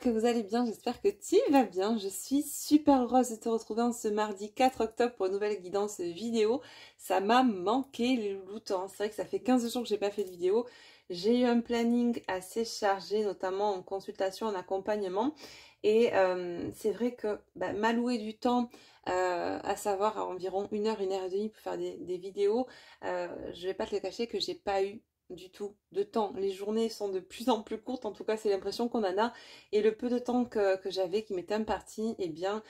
que vous allez bien, j'espère que tu vas bien. Je suis super heureuse de te retrouver en ce mardi 4 octobre pour une nouvelle guidance vidéo. Ça m'a manqué les louloutons. C'est vrai que ça fait 15 jours que j'ai pas fait de vidéo. J'ai eu un planning assez chargé, notamment en consultation, en accompagnement. Et c'est vrai que m'allouer du temps, à savoir à environ 1 heure et demie pour faire des vidéos, je vais pas te le cacher que j'ai pas eu du tout de temps. Les journées sont de plus en plus courtes, en tout cas c'est l'impression qu'on en a, et le peu de temps que j'avais qui m'était imparti, eh bien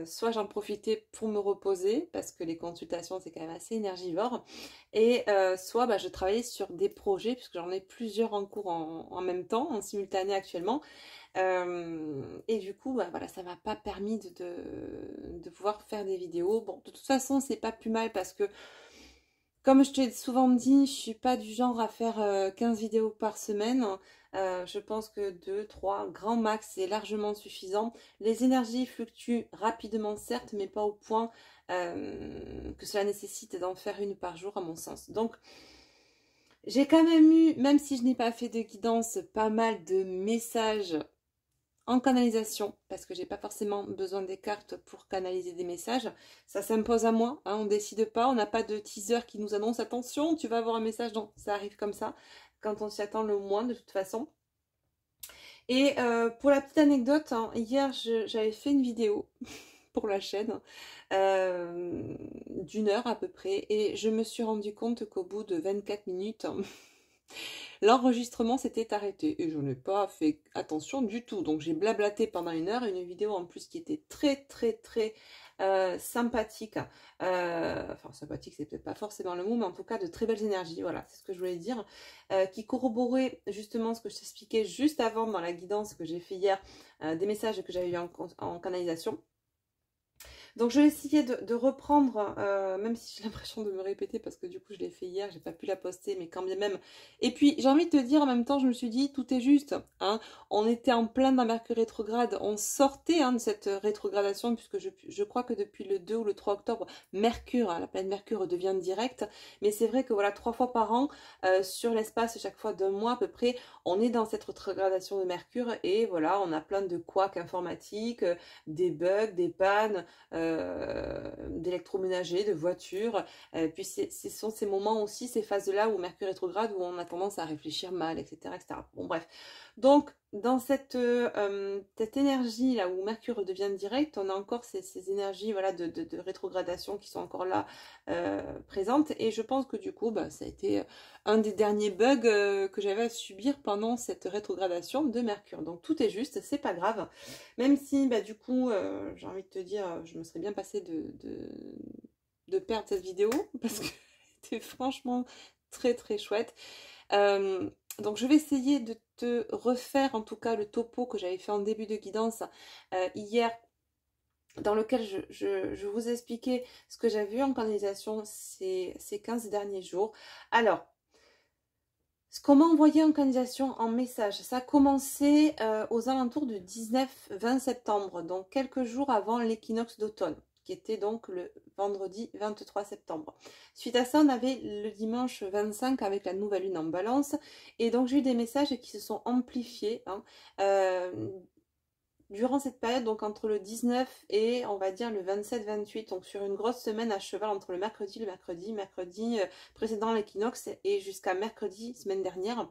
soit j'en profitais pour me reposer parce que les consultations c'est quand même assez énergivore, et soit je travaillais sur des projets puisque j'en ai plusieurs en cours en même temps, en simultané actuellement. Et du coup voilà, ça m'a pas permis de pouvoir faire des vidéos. Bon, de toute façon c'est pas plus mal parce que comme je t'ai souvent dit, je suis pas du genre à faire 15 vidéos par semaine. Je pense que 2, 3, grand max, c'est largement suffisant. Les énergies fluctuent rapidement, certes, mais pas au point que cela nécessite d'en faire une par jour, à mon sens. Donc, j'ai quand même eu, même si je n'ai pas fait de guidance, pas mal de messages en canalisation, parce que j'ai pas forcément besoin des cartes pour canaliser des messages. Ça s'impose à moi, hein, on décide pas, on n'a pas de teaser qui nous annonce attention, tu vas avoir un message, non, ça arrive comme ça, quand on s'y attend le moins de toute façon. Et pour la petite anecdote, hein, hier j'avais fait une vidéo pour la chaîne d'1 heure à peu près, et je me suis rendu compte qu'au bout de 24 minutes, l'enregistrement s'était arrêté et je n'ai pas fait attention du tout. Donc j'ai blablaté pendant 1 heure, une vidéo en plus qui était très sympathique. Enfin sympathique c'est peut-être pas forcément le mot, mais en tout cas de très belles énergies, voilà, c'est ce que je voulais dire. Qui corroborait justement ce que je t'expliquais juste avant dans la guidance que j'ai fait hier, des messages que j'avais eu en canalisation. Donc je vais essayer de reprendre, même si j'ai l'impression de me répéter parce que du coup je l'ai fait hier, j'ai pas pu la poster, mais quand bien même. Et puis j'ai envie de te dire en même temps, je me suis dit tout est juste, hein. On était en plein dans Mercure rétrograde, on sortait de cette rétrogradation puisque je crois que depuis le 2 ou le 3 octobre, Mercure, hein, la planète Mercure devient directe. Mais c'est vrai que voilà, 3 fois par an, sur l'espace chaque fois d'1 mois à peu près, on est dans cette rétrogradation de Mercure et voilà, on a plein de couacs informatiques, des bugs, des pannes, d'électroménager, de voitures. Puis ce sont ces moments aussi, ces phases-là où Mercure rétrograde, où on a tendance à réfléchir mal, etc. etc. Bon bref. Donc dans cette énergie-là où Mercure devient direct, on a encore ces énergies voilà, de rétrogradation qui sont encore là présentes. Et je pense que du coup, ça a été un des derniers bugs que j'avais à subir pendant cette rétrogradation de Mercure. Donc tout est juste, c'est pas grave. Même si du coup, j'ai envie de te dire, je me serais bien passée de perdre cette vidéo parce que c'était franchement très chouette. Donc je vais essayer de te refaire en tout cas le topo que j'avais fait en début de guidance hier, dans lequel je vous expliquais ce que j'avais vu en canalisation ces 15 derniers jours. Alors, comment envoyer en canalisation en message? Ça a commencé aux alentours du 19-20 septembre, donc quelques jours avant l'équinoxe d'automne, qui était donc le vendredi 23 septembre. Suite à ça, on avait le dimanche 25 avec la nouvelle lune en balance, et donc j'ai eu des messages qui se sont amplifiés, hein, durant cette période, donc entre le 19 et on va dire le 27-28, donc sur une grosse semaine à cheval entre le mercredi précédent l'équinoxe et jusqu'à mercredi semaine dernière,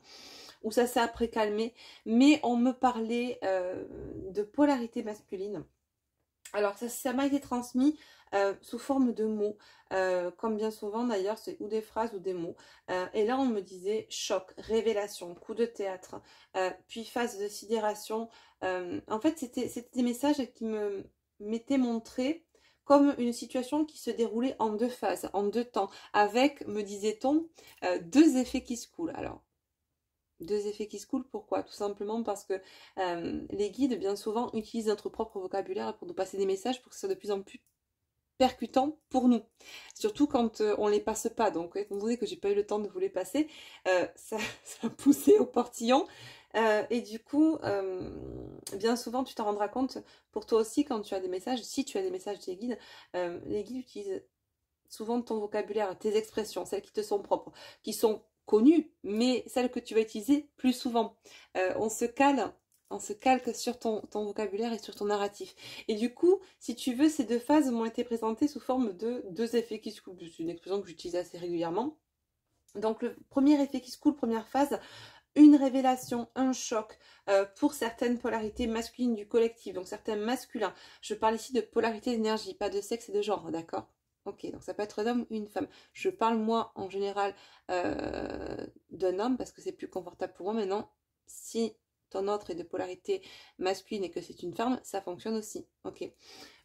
où ça s'est après calmé, mais on me parlait de polarité masculine. Alors ça m'a été transmis sous forme de mots, comme bien souvent d'ailleurs, c'est ou des phrases ou des mots. Et là on me disait choc, révélation, coup de théâtre, puis phase de sidération. En fait c'était des messages qui m'étaient montrés comme une situation qui se déroulait en 2 phases, en 2 temps, avec, me disait-on, 2 effets qui se coulent. Alors, 2 effets qui se coulent, pourquoi? Tout simplement parce que les guides, bien souvent, utilisent notre propre vocabulaire pour nous passer des messages pour que ce soit de plus en plus percutant pour nous. Surtout quand on les passe pas. Donc, étant donné que j'ai pas eu le temps de vous les passer, ça a poussé au portillon. Et du coup, bien souvent, tu t'en rendras compte pour toi aussi quand tu as des messages, si tu as des messages des guides, les guides utilisent souvent ton vocabulaire, tes expressions, celles qui te sont propres, qui sont connues, mais celles que tu vas utiliser plus souvent. On se cale On se calque sur ton vocabulaire et sur ton narratif. Et du coup, si tu veux, ces deux phases m'ont été présentées sous forme de deux effets qui se coulent. C'est une expression que j'utilise assez régulièrement. Donc le premier effet qui se coule, première phase, une révélation, un choc pour certaines polarités masculines du collectif, donc certains masculins. Je parle ici de polarité d'énergie, pas de sexe et de genre, d'accord? Ok, donc ça peut être un homme ou une femme. Je parle moi en général d'un homme parce que c'est plus confortable pour moi. Maintenant, si ton autre est de polarité masculine et que c'est une femme, ça fonctionne aussi. Ok.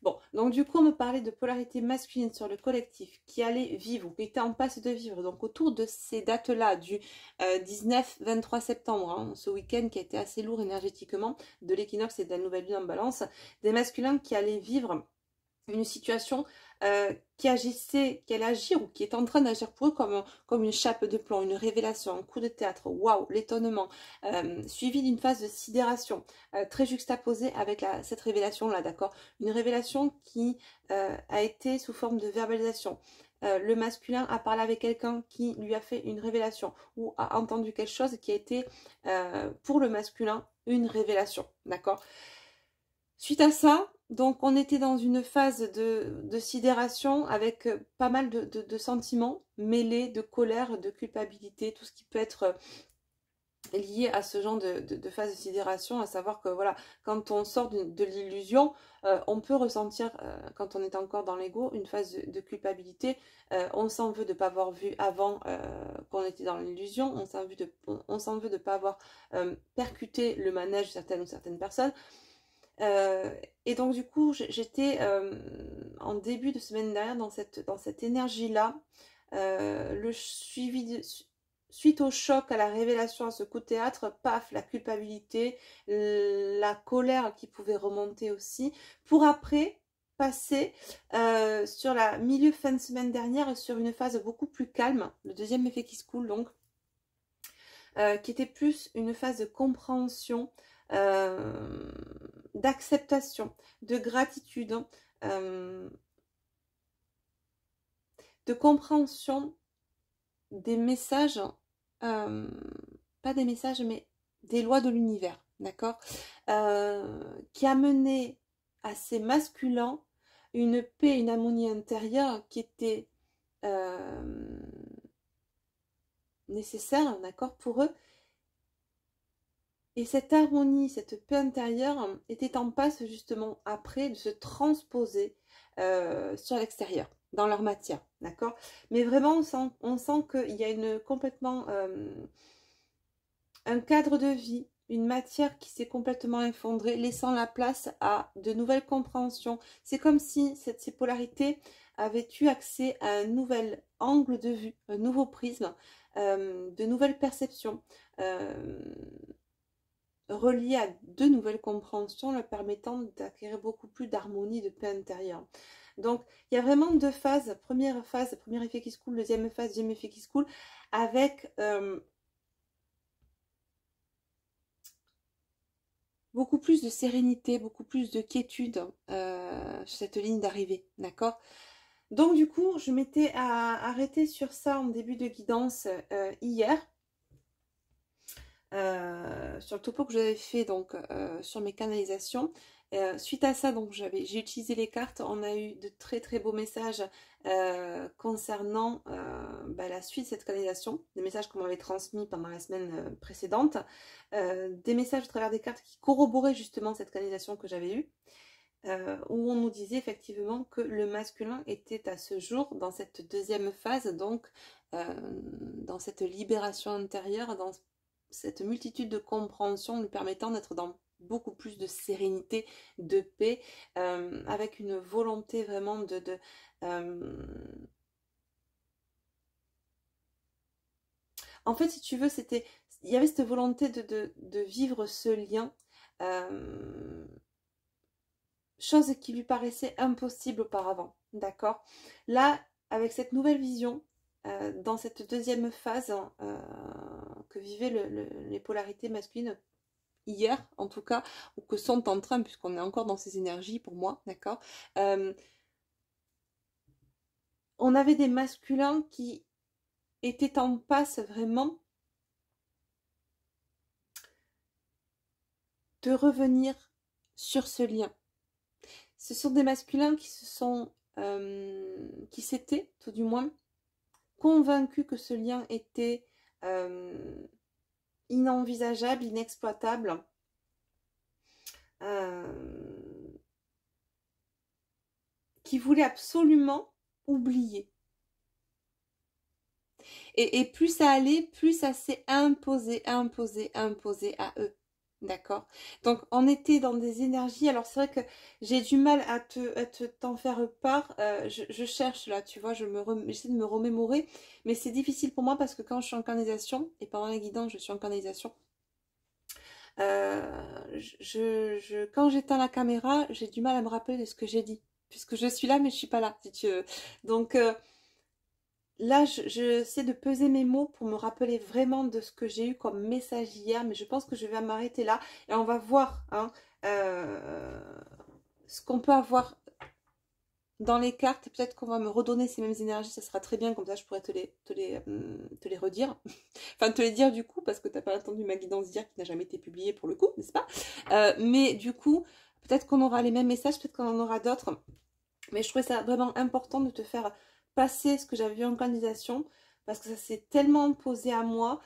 Bon, donc du coup, on me parlait de polarité masculine sur le collectif qui allait vivre ou qui était en passe de vivre. Donc autour de ces dates-là, du 19-23 septembre, hein, ce week-end qui a été assez lourd énergétiquement, de l'équinoxe et de la nouvelle lune en balance, des masculins qui allaient vivre une situation qui agissait, qui allait agir ou qui est en train d'agir pour eux comme une chape de plomb, une révélation, un coup de théâtre, waouh, l'étonnement, suivi d'une phase de sidération, très juxtaposée avec cette révélation-là, d'accord? Une révélation qui a été sous forme de verbalisation. Le masculin a parlé avec quelqu'un qui lui a fait une révélation ou a entendu quelque chose qui a été pour le masculin une révélation, d'accord? Suite à ça, donc on était dans une phase de sidération avec pas mal de sentiments mêlés, de colère, de culpabilité, tout ce qui peut être lié à ce genre de phase de sidération, à savoir que voilà, quand on sort de l'illusion, on peut ressentir, quand on est encore dans l'ego, une phase de culpabilité. On s'en veut de ne pas avoir vu avant qu'on était dans l'illusion, on s'en veut de ne pas avoir percuté le manège de certaines ou certaines personnes. Et donc du coup, j'étais en début de semaine dernière dans cette énergie-là, le suivi suite au choc, à la révélation, à ce coup de théâtre, paf, la culpabilité, la colère qui pouvait remonter aussi, pour après passer sur la milieu fin de semaine dernière sur une phase beaucoup plus calme, le deuxième effet qui se coule donc, qui était plus une phase de compréhension, d'acceptation, de gratitude, de compréhension des messages, pas des messages, mais des lois de l'univers, d'accord, qui amenait à ces masculins une paix, une harmonie intérieure qui était nécessaire, d'accord, pour eux. Et cette harmonie, cette paix intérieure était en passe justement après de se transposer sur l'extérieur, dans leur matière, d'accord? Mais vraiment, on sent qu'il y a complètement un cadre de vie, une matière qui s'est complètement effondrée, laissant la place à de nouvelles compréhensions. C'est comme si ces polarités avaient eu accès à un nouvel angle de vue, un nouveau prisme, de nouvelles perceptions. Relié à de nouvelles compréhensions, leur permettant d'acquérir beaucoup plus d'harmonie, de paix intérieure. Donc, il y a vraiment deux phases. Première phase, premier effet qui se coule, deuxième phase, deuxième effet qui se coule, avec beaucoup plus de sérénité, beaucoup plus de quiétude sur cette ligne d'arrivée, d'accord? Donc, du coup, je m'étais arrêtée sur ça en début de guidance hier. Sur le topo que j'avais fait donc sur mes canalisations. Suite à ça, donc j'ai utilisé les cartes. On a eu de très très beaux messages concernant la suite de cette canalisation, des messages qu'on m'avait transmis pendant la semaine précédente, des messages à travers des cartes qui corroboraient justement cette canalisation que j'avais eue. Où on nous disait effectivement que le masculin était à ce jour dans cette deuxième phase, donc dans cette libération intérieure, dans cette multitude de compréhensions lui permettant d'être dans beaucoup plus de sérénité, de paix, avec une volonté vraiment En fait, si tu veux, il y avait cette volonté de vivre ce lien, chose qui lui paraissait impossible auparavant, d'accord? Là, avec cette nouvelle vision, dans cette deuxième phase que vivaient les polarités masculines hier, en tout cas, ou que sont en train, puisqu'on est encore dans ces énergies pour moi, d'accord? On avait des masculins qui étaient en passe vraiment de revenir sur ce lien. Ce sont des masculins qui qui s'étaient, tout du moins, convaincus que ce lien était inenvisageable, inexploitable, qui voulaient absolument oublier. Et plus ça allait, plus ça s'est imposé à eux. D'accord? Donc, on était dans des énergies. Alors, c'est vrai que j'ai du mal à t'en faire part. Je cherche là, tu vois, j'essaie de me remémorer. Mais c'est difficile pour moi parce que quand je suis en canalisation, et pendant les guidances, je suis en canalisation, quand j'éteins la caméra, j'ai du mal à me rappeler de ce que j'ai dit. Puisque je suis là, mais je suis pas là, si tu veux. Donc, là, j'essaie de peser mes mots pour me rappeler vraiment de ce que j'ai eu comme message hier, mais je pense que je vais m'arrêter là et on va voir hein, ce qu'on peut avoir dans les cartes. Peut-être qu'on va me redonner ces mêmes énergies, ça sera très bien, comme ça je pourrais te les redire. Enfin, te les dire du coup, parce que tu n'as pas entendu ma guidance d'hier qui n'a jamais été publiée pour le coup, n'est-ce pas? Mais du coup, peut-être qu'on aura les mêmes messages, peut-être qu'on en aura d'autres. Mais je trouvais ça vraiment important de te faire passer ce que j'avais vu en canalisation parce que ça s'est tellement posé à moi.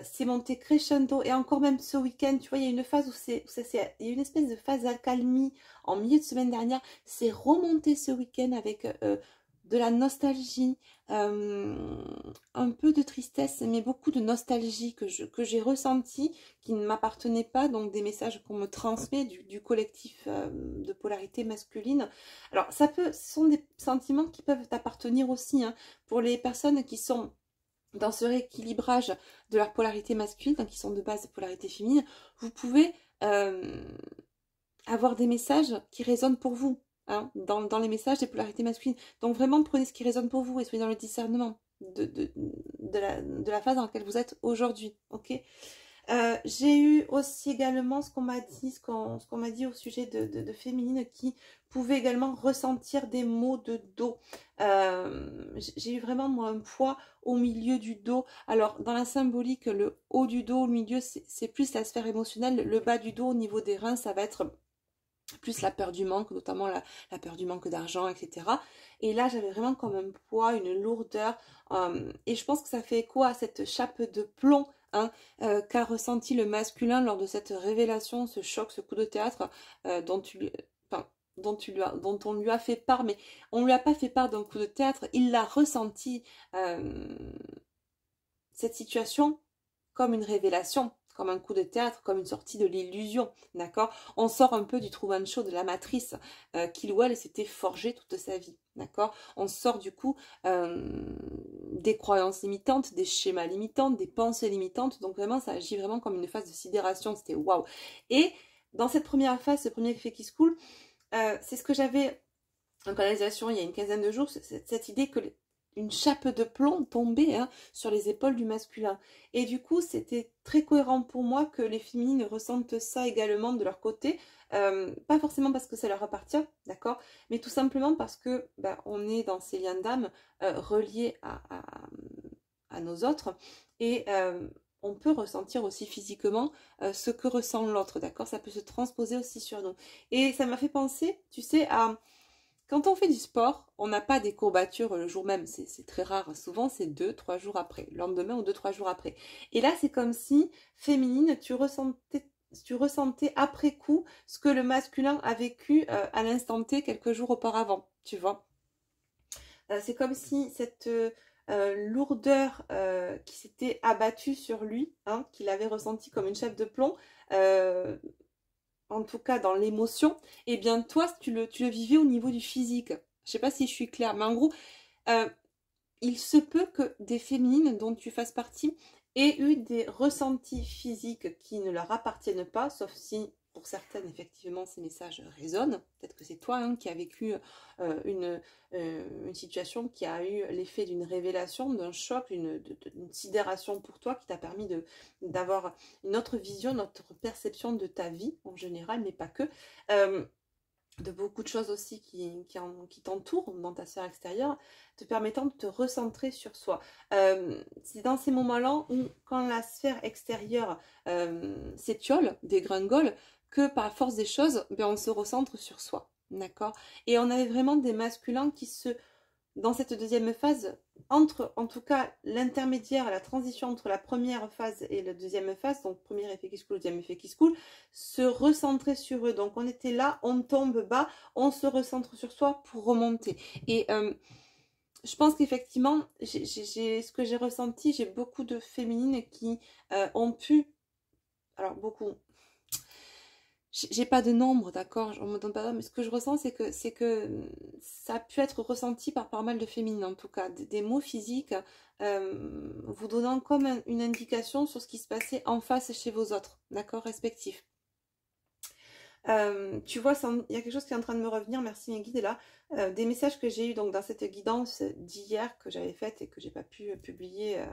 C'est monté crescendo et encore même ce week-end, tu vois, il y a une phase il y a une espèce de phase d'accalmie en milieu de semaine dernière. C'est remonté ce week-end avec de la nostalgie, un peu de tristesse, mais beaucoup de nostalgie que j'ai ressenti, qui ne m'appartenait pas, donc des messages qu'on me transmet du collectif de polarité masculine. Alors, ce sont des sentiments qui peuvent t'appartenir aussi, hein, pour les personnes qui sont dans ce rééquilibrage de leur polarité masculine, donc qui sont de base de polarité féminine. Vous pouvez avoir des messages qui résonnent pour vous, hein, dans les messages des polarités masculines. Donc vraiment, prenez ce qui résonne pour vous et soyez dans le discernement de la phase dans laquelle vous êtes aujourd'hui, ok? J'ai eu aussi également ce qu'on m'a dit au sujet de féminine qui pouvait également ressentir des maux de dos. J'ai eu vraiment moi un poids au milieu du dos. Alors dans la symbolique, le haut du dos, au milieu, c'est plus la sphère émotionnelle. Le bas du dos au niveau des reins, ça va être plus la peur du manque, notamment la peur du manque d'argent, etc. Et là, j'avais vraiment comme un poids, une lourdeur. Et je pense que ça fait écho à cette chape de plomb hein, qu'a ressenti le masculin lors de cette révélation, ce choc, ce coup de théâtre dont on lui a fait part, mais on ne lui a pas fait part d'un coup de théâtre, il l'a ressenti, cette situation, comme une révélation, comme un coup de théâtre, comme une sortie de l'illusion, d'accord? On sort un peu du Truman Show, de la matrice qu'il ou elle s'était forgé toute sa vie, d'accord? On sort du coup des croyances limitantes, des schémas limitants, des pensées limitantes, donc vraiment ça agit vraiment comme une phase de sidération, c'était waouh! Et dans cette première phase, ce premier effet qui se coule, c'est ce que j'avais en canalisation il y a une quinzaine de jours, cette idée que une chape de plomb tombait hein, sur les épaules du masculin. Et du coup, c'était très cohérent pour moi que les féminines ressentent ça également de leur côté. Pas forcément parce que ça leur appartient, d'accord, mais tout simplement parce que on est dans ces liens d'âme reliés à nos autres. Et on peut ressentir aussi physiquement ce que ressent l'autre, d'accord? Ça peut se transposer aussi sur nous. Et ça m'a fait penser, tu sais, à... Quand on fait du sport, on n'a pas des courbatures le jour même, c'est très rare. Souvent, c'est 2-3 jours après, le lendemain ou 2-3 jours après. Et là, c'est comme si, féminine, tu ressentais après coup ce que le masculin a vécu à l'instant T quelques jours auparavant, tu vois. C'est comme si cette lourdeur qui s'était abattue sur lui, hein, qu'il avait ressenti comme une chape de plomb, en tout cas dans l'émotion, et bien toi, tu le vivais au niveau du physique. Je sais pas si je suis claire, mais en gros, il se peut que des féminines dont tu fasses partie aient eu des ressentis physiques qui ne leur appartiennent pas, sauf si pour certaines, effectivement, ces messages résonnent. Peut-être que c'est toi hein, qui as vécu une situation qui a eu l'effet d'une révélation, d'un choc, d'une sidération pour toi qui t'a permis d'avoir une autre vision, une autre perception de ta vie en général, mais pas que. De beaucoup de choses aussi qui t'entourent dans ta sphère extérieure, te permettant de te recentrer sur soi. C'est dans ces moments-là où, quand la sphère extérieure s'étiole, dégringole, que par force des choses, ben, on se recentre sur soi. D'accord? Et on avait vraiment des masculins qui dans cette deuxième phase, entre en tout cas l'intermédiaire, la transition entre la première phase et la deuxième phase, donc premier effet qui se coule, deuxième effet qui se coule, se recentrer sur eux. Donc on était là, on tombe bas, on se recentre sur soi pour remonter. Et je pense qu'effectivement, ce que j'ai ressenti, j'ai beaucoup de féminines qui ont pu, alors beaucoup, j'ai pas de nombre, d'accord, on me donne pas d'homme, mais ce que je ressens, c'est que ça a pu être ressenti par pas mal de féminines, en tout cas, des mots physiques vous donnant comme une indication sur ce qui se passait en face chez vos autres, d'accord, respectifs. Tu vois, il y a quelque chose qui est en train de me revenir, merci mes guides, et là, des messages que j'ai eu donc dans cette guidance d'hier que j'avais faite et que j'ai pas pu publier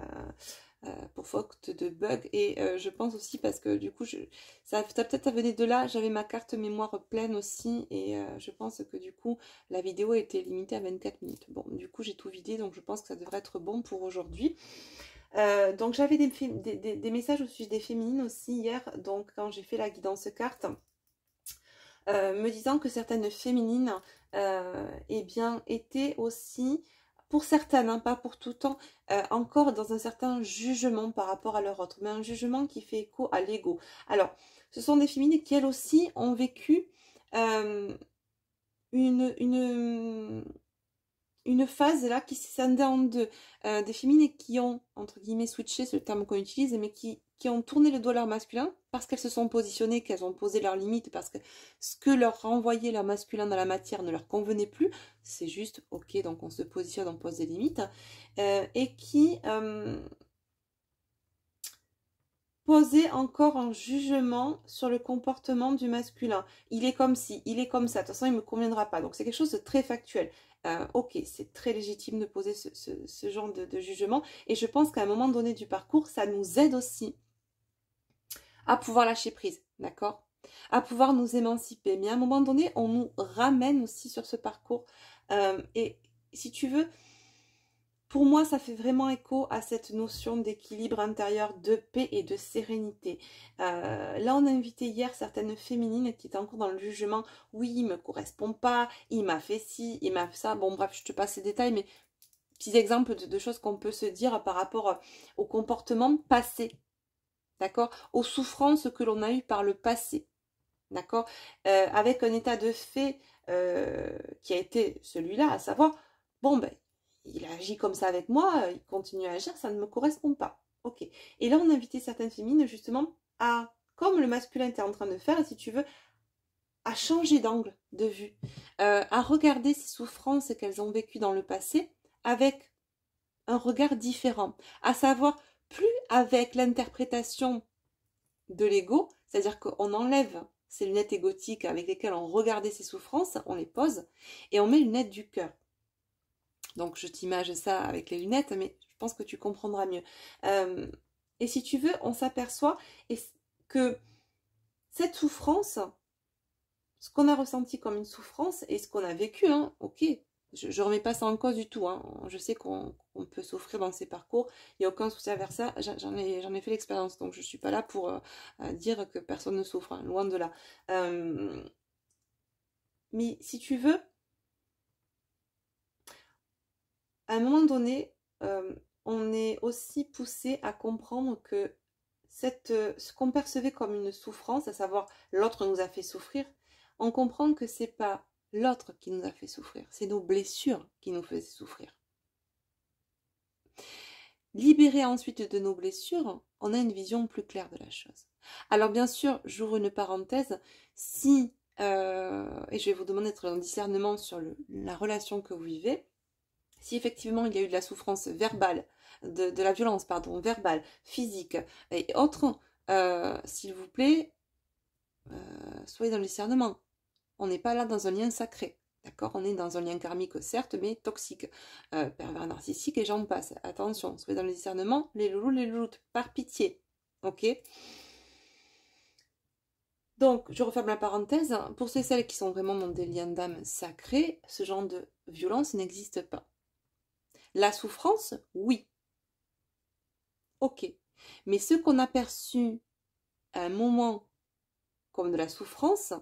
pour faute de bug, et je pense aussi parce que du coup ça peut-être venait de là, j'avais ma carte mémoire pleine aussi, et je pense que du coup la vidéo était limitée à 24 minutes. Bon, du coup j'ai tout vidé, donc je pense que ça devrait être bon pour aujourd'hui. Donc j'avais des messages au sujet des féminines aussi hier, donc quand j'ai fait la guidance carte, me disant que certaines féminines eh bien, étaient aussi, pour certaines, hein, pas pour tout le temps, encore dans un certain jugement par rapport à leur autre, mais un jugement qui fait écho à l'ego. Alors, ce sont des féminines qui, elles aussi, ont vécu une phase là qui s'est scindée en deux. Des féminines qui ont, entre guillemets, switché, c'est le terme qu'on utilise, mais qui ont tourné le dos à leur masculin parce qu'elles se sont positionnées, qu'elles ont posé leurs limites, parce que ce que leur renvoyait leur masculin dans la matière ne leur convenait plus. C'est juste, ok, donc on se positionne, on pose des limites. Et qui posaient encore un jugement sur le comportement du masculin. Il est comme ci, il est comme ça, de toute façon il ne me conviendra pas. Donc c'est quelque chose de très factuel. Ok, c'est très légitime de poser ce genre de jugement. Et je pense qu'à un moment donné du parcours, ça nous aide aussi à pouvoir lâcher prise, d'accord? À pouvoir nous émanciper. Mais à un moment donné, on nous ramène aussi sur ce parcours. Et si tu veux, pour moi, ça fait vraiment écho à cette notion d'équilibre intérieur, de paix et de sérénité. Là, on a invité hier certaines féminines qui étaient encore dans le jugement. Oui, il ne me correspond pas, il m'a fait ci, il m'a fait ça. Bon, bref, je te passe les détails, mais petits exemples de choses qu'on peut se dire par rapport au comportement passé, d'accord? Aux souffrances que l'on a eues par le passé, d'accord? Avec un état de fait qui a été celui-là, à savoir, bon, ben, il agit comme ça avec moi, il continue à agir, ça ne me correspond pas. Ok. Et là, on a invité certaines féminines justement à, comme le masculin était en train de faire, si tu veux, à changer d'angle de vue, à regarder ces souffrances qu'elles ont vécues dans le passé avec un regard différent, à savoir plus avec l'interprétation de l'ego, c'est-à-dire qu'on enlève ces lunettes égotiques avec lesquelles on regardait ces souffrances, on les pose et on met les lunettes du cœur. Donc je t'image ça avec les lunettes, mais je pense que tu comprendras mieux. Et si tu veux, on s'aperçoit que cette souffrance, ce qu'on a ressenti comme une souffrance et ce qu'on a vécu, hein, ok, je ne remets pas ça en cause du tout, hein. Je sais qu'on peut souffrir dans ces parcours, il n'y a aucun souci à faire ça, j'en ai fait l'expérience, donc je ne suis pas là pour dire que personne ne souffre, hein, loin de là. Mais si tu veux, à un moment donné, on est aussi poussé à comprendre que ce qu'on percevait comme une souffrance, à savoir l'autre nous a fait souffrir, on comprend que c'est pas l'autre qui nous a fait souffrir, c'est nos blessures qui nous faisaient souffrir. Libérés ensuite de nos blessures, on a une vision plus claire de la chose. Alors bien sûr, j'ouvre une parenthèse, si, et je vais vous demander d'être en discernement sur la relation que vous vivez, si effectivement il y a eu de la souffrance verbale, de la violence, pardon, verbale, physique et autres, s'il vous plaît, soyez dans le discernement. On n'est pas là dans un lien sacré, d'accord? On est dans un lien karmique, certes, mais toxique, pervers narcissique et j'en passe. Attention, soyez dans le discernement, les loulous, les louloutes, par pitié, ok? Donc, je referme la parenthèse. Pour ceux et celles qui sont vraiment dans des liens d'âme sacrés, ce genre de violence n'existe pas. La souffrance, oui. Ok. Mais ce qu'on a perçu à un moment comme de la souffrance.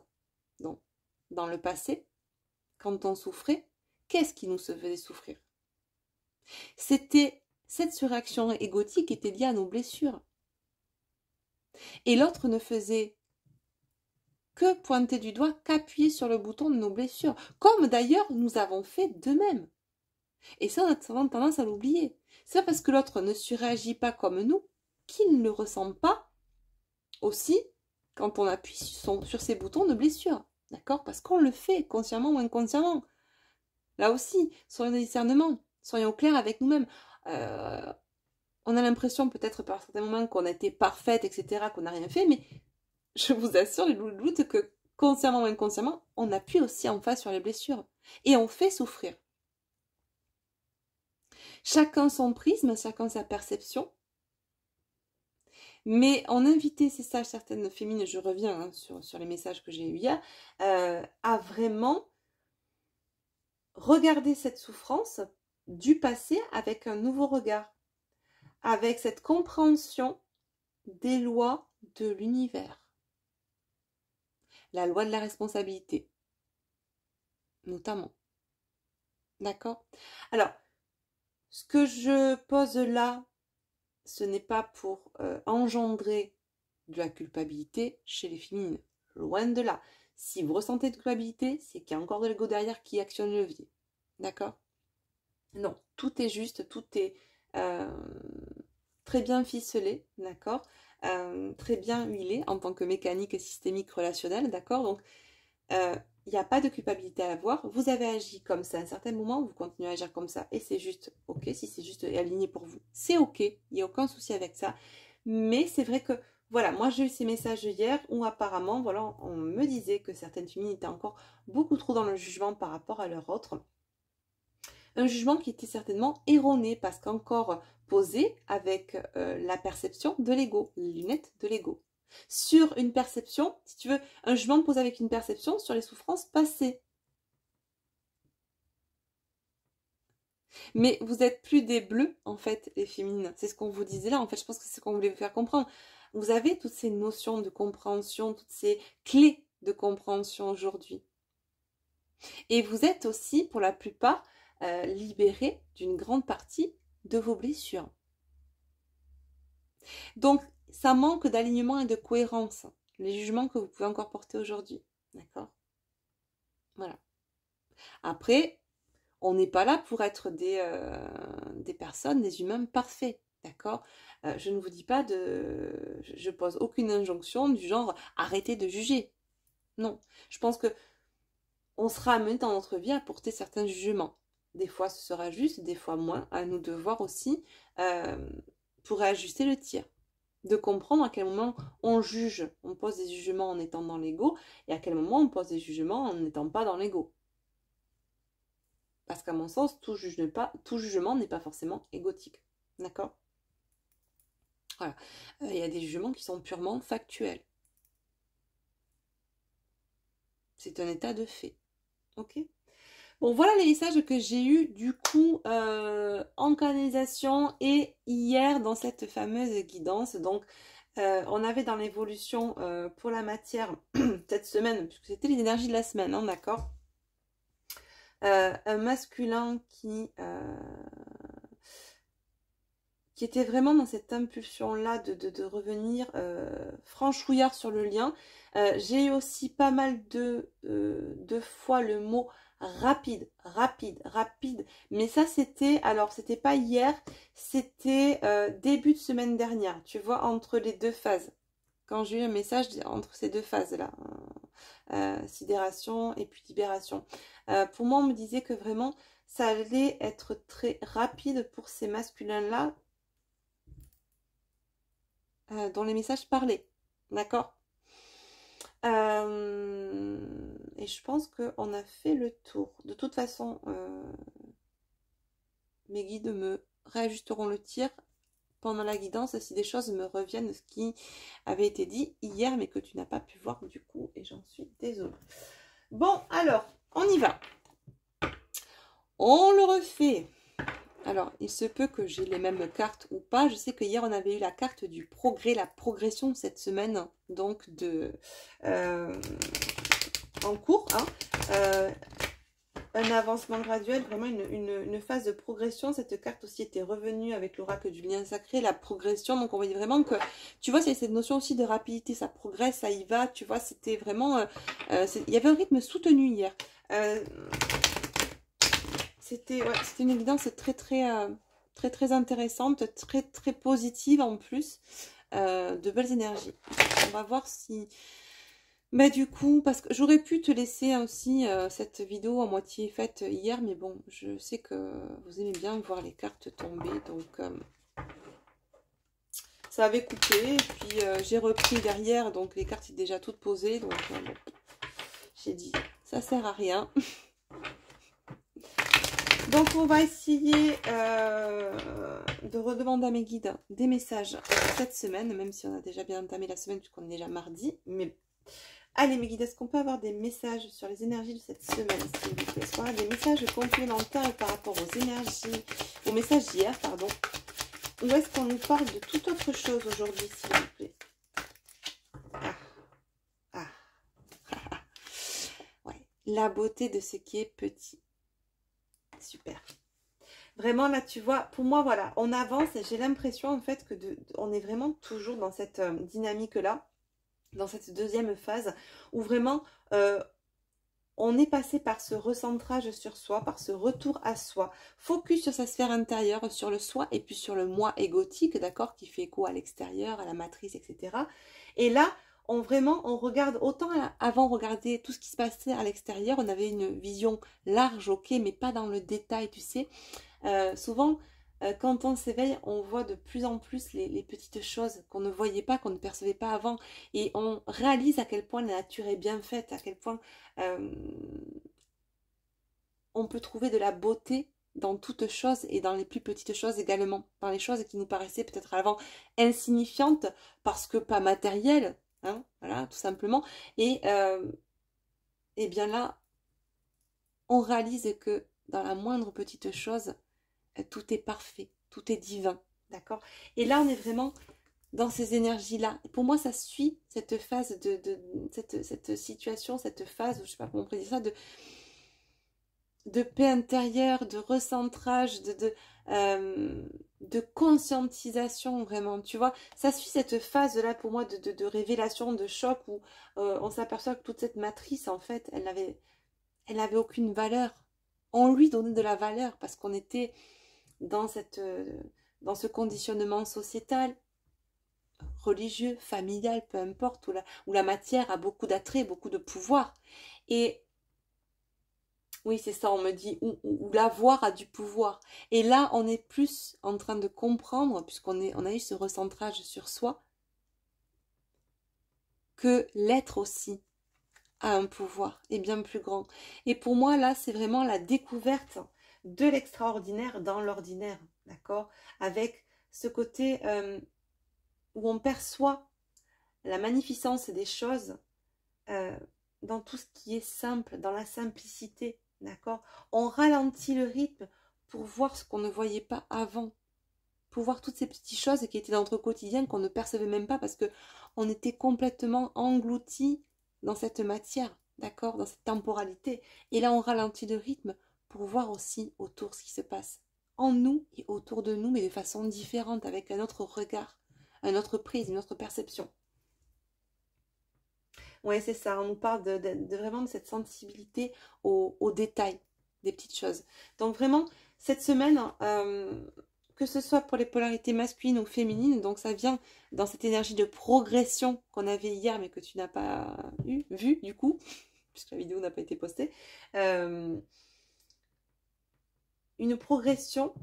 Donc, dans le passé, quand on souffrait, qu'est-ce qui nous faisait souffrir? C'était cette surréaction égotique était liée à nos blessures. Et l'autre ne faisait que pointer du doigt, qu'appuyer sur le bouton de nos blessures, comme d'ailleurs nous avons fait de même. Et ça, on a souvent tendance à l'oublier. C'est pas parce que l'autre ne surréagit pas comme nous qu'il ne le ressent pas aussi quand on appuie sur ces boutons de blessure. D'accord? Parce qu'on le fait, consciemment ou inconsciemment. Là aussi, soyons des discernements, soyons clairs avec nous-mêmes. On a l'impression peut-être par certains moments qu'on a été parfaite, etc., qu'on n'a rien fait, mais je vous assure, les louloutes, que consciemment ou inconsciemment, on appuie aussi en face sur les blessures. Et on fait souffrir. Chacun son prisme, chacun sa perception. Mais en inviter, c'est ça, certaines féminines, je reviens hein, sur les messages que j'ai eus hier, à vraiment regarder cette souffrance du passé avec un nouveau regard, avec cette compréhension des lois de l'univers. La loi de la responsabilité, notamment. D'accord? Alors, ce que je pose là, ce n'est pas pour engendrer de la culpabilité chez les féminines. Loin de là. Si vous ressentez de culpabilité, c'est qu'il y a encore de l'ego derrière qui actionne le levier. D'accord? Non, tout est juste, tout est très bien ficelé, d'accord? Très bien huilé en tant que mécanique systémique relationnelle, d'accord? Donc, il n'y a pas de culpabilité à avoir. Vous avez agi comme ça à un certain moment, vous continuez à agir comme ça et c'est juste ok. Si c'est juste aligné pour vous, c'est ok. Il n'y a aucun souci avec ça. Mais c'est vrai que, voilà, moi j'ai eu ces messages hier où apparemment, voilà, on me disait que certaines féminines étaient encore beaucoup trop dans le jugement par rapport à leur autre. Un jugement qui était certainement erroné parce qu'encore posé avec la perception de l'ego, les lunettes de l'ego. Sur une perception, si tu veux, un jugement posé avec une perception sur les souffrances passées. Mais vous êtes plus des bleus, en fait, les féminines. C'est ce qu'on vous disait là. En fait, je pense que c'est ce qu'on voulait vous faire comprendre. Vous avez toutes ces notions de compréhension, toutes ces clés de compréhension aujourd'hui. Et vous êtes aussi, pour la plupart, libérés d'une grande partie de vos blessures. Donc, ça manque d'alignement et de cohérence, les jugements que vous pouvez encore porter aujourd'hui. D'accord? Voilà. Après, on n'est pas là pour être des personnes, des humains parfaits. D'accord? Je ne vous dis pas de... Je pose aucune injonction du genre arrêtez de juger. Non. Je pense que on sera amené dans notre vie à porter certains jugements. Des fois, ce sera juste, des fois moins. À nous de voir aussi pour réajuster le tir. De comprendre à quel moment on juge, on pose des jugements en étant dans l'ego, et à quel moment on pose des jugements en n'étant pas dans l'ego. Parce qu'à mon sens, tout jugement n'est pas forcément égotique. D'accord? Voilà. Il y a des jugements qui sont purement factuels. C'est un état de fait. Ok? Bon, voilà les messages que j'ai eus du coup en canalisation et hier dans cette fameuse guidance. Donc, on avait dans l'évolution pour la matière cette semaine, puisque c'était les énergies de la semaine, hein, d'accord? Un masculin qui était vraiment dans cette impulsion-là de revenir franchouillard sur le lien. J'ai eu aussi pas mal de fois le mot rapide, mais ça c'était, alors c'était pas hier, c'était début de semaine dernière, tu vois, entre les deux phases, quand j'ai eu un message entre ces deux phases là, sidération et puis libération. Pour moi on me disait que vraiment ça allait être très rapide pour ces masculins là dont les messages parlaient, d'accord? Et je pense qu'on a fait le tour. De toute façon, mes guides me réajusteront le tir pendant la guidance si des choses me reviennent de ce qui avait été dit hier, mais que tu n'as pas pu voir du coup, et j'en suis désolée. Bon, alors, on y va. On le refait. Alors, il se peut que j'ai les mêmes cartes ou pas. Je sais que hier, on avait eu la carte du progrès, la progression cette semaine, donc en cours. Hein, un avancement graduel, vraiment une phase de progression. Cette carte aussi était revenue avec l'oracle du lien sacré, la progression. Donc, on voyait vraiment que, tu vois, c'est cette notion aussi de rapidité. Ça progresse, ça y va. Tu vois, c'était vraiment... il y avait un rythme soutenu hier. C'était une évidence très intéressante, très positive en plus, de belles énergies. On va voir si... Mais du coup, parce que j'aurais pu te laisser aussi cette vidéo à moitié faite hier, mais bon, je sais que vous aimez bien voir les cartes tomber, donc ça avait coupé, et puis j'ai repris derrière, donc les cartes étaient déjà toutes posées, donc bon, j'ai dit, ça sert à rien. Donc, on va essayer de redemander à mes guides des messages cette semaine, même si on a déjà bien entamé la semaine puisqu'on est déjà mardi. Mais allez, mes guides, est-ce qu'on peut avoir des messages sur les énergies de cette semaine, s'il vous plaît? Est-ce qu'on a des messages complémentaires par rapport aux énergies, aux messages d'hier, pardon? Ou est-ce qu'on nous parle de toute autre chose aujourd'hui, s'il vous plaît? Ouais, la beauté de ce qui est petit. Super. Vraiment, là, tu vois, pour moi, voilà, on avance et j'ai l'impression, en fait, que on est vraiment toujours dans cette dynamique-là, dans cette deuxième phase, où vraiment, on est passé par ce recentrage sur soi, par ce retour à soi, focus sur sa sphère intérieure, sur le soi, et puis sur le moi égotique, d'accord, qui fait écho à l'extérieur, à la matrice, etc. Et là, on regarde, autant avant, on regardait tout ce qui se passait à l'extérieur, on avait une vision large, ok, mais pas dans le détail, tu sais. Souvent, quand on s'éveille, on voit de plus en plus les petites choses qu'on ne voyait pas, qu'on ne percevait pas avant. Et on réalise à quel point la nature est bien faite, à quel point on peut trouver de la beauté dans toutes choses et dans les plus petites choses également. Dans les choses qui nous paraissaient peut-être avant insignifiantes parce que pas matérielles, hein, voilà, tout simplement. Et bien là, on réalise que dans la moindre petite chose, tout est parfait, tout est divin, d'accord? Et là, on est vraiment dans ces énergies-là. Pour moi, ça suit cette phase cette situation, cette phase, je ne sais pas comment on peut dire ça, de paix intérieure, de recentrage, de conscientisation, vraiment, tu vois. Ça suit cette phase-là, pour moi, de révélation, de choc, où on s'aperçoit que toute cette matrice, en fait, elle n'avait aucune valeur. On lui donnait de la valeur parce qu'on était dans dans ce conditionnement sociétal, religieux, familial, peu importe, où la matière a beaucoup d'attrait, beaucoup de pouvoir. Et oui, c'est ça, on me dit, où l'avoir a du pouvoir. Et là, on est plus en train de comprendre, on a eu ce recentrage sur soi, que l'être aussi a un pouvoir, et bien plus grand. Et pour moi, là, c'est vraiment la découverte de l'extraordinaire dans l'ordinaire, d'accord? Avec ce côté où on perçoit la magnificence des choses dans tout ce qui est simple, dans la simplicité, d'accord? On ralentit le rythme pour voir ce qu'on ne voyait pas avant, pour voir toutes ces petites choses qui étaient dans notre quotidien qu'on ne percevait même pas parce que on était complètement engloutis dans cette matière, d'accord? Dans cette temporalité. Et là, on ralentit le rythme pour voir aussi autour ce qui se passe en nous et autour de nous, mais de façon différente, avec un autre regard, une autre prise, une autre perception. Ouais, c'est ça, on nous parle vraiment de cette sensibilité aux détails des petites choses. Donc vraiment, cette semaine, que ce soit pour les polarités masculines ou féminines, donc ça vient dans cette énergie de progression qu'on avait hier, mais que tu n'as pas vu du coup, puisque la vidéo n'a pas été postée. Une progression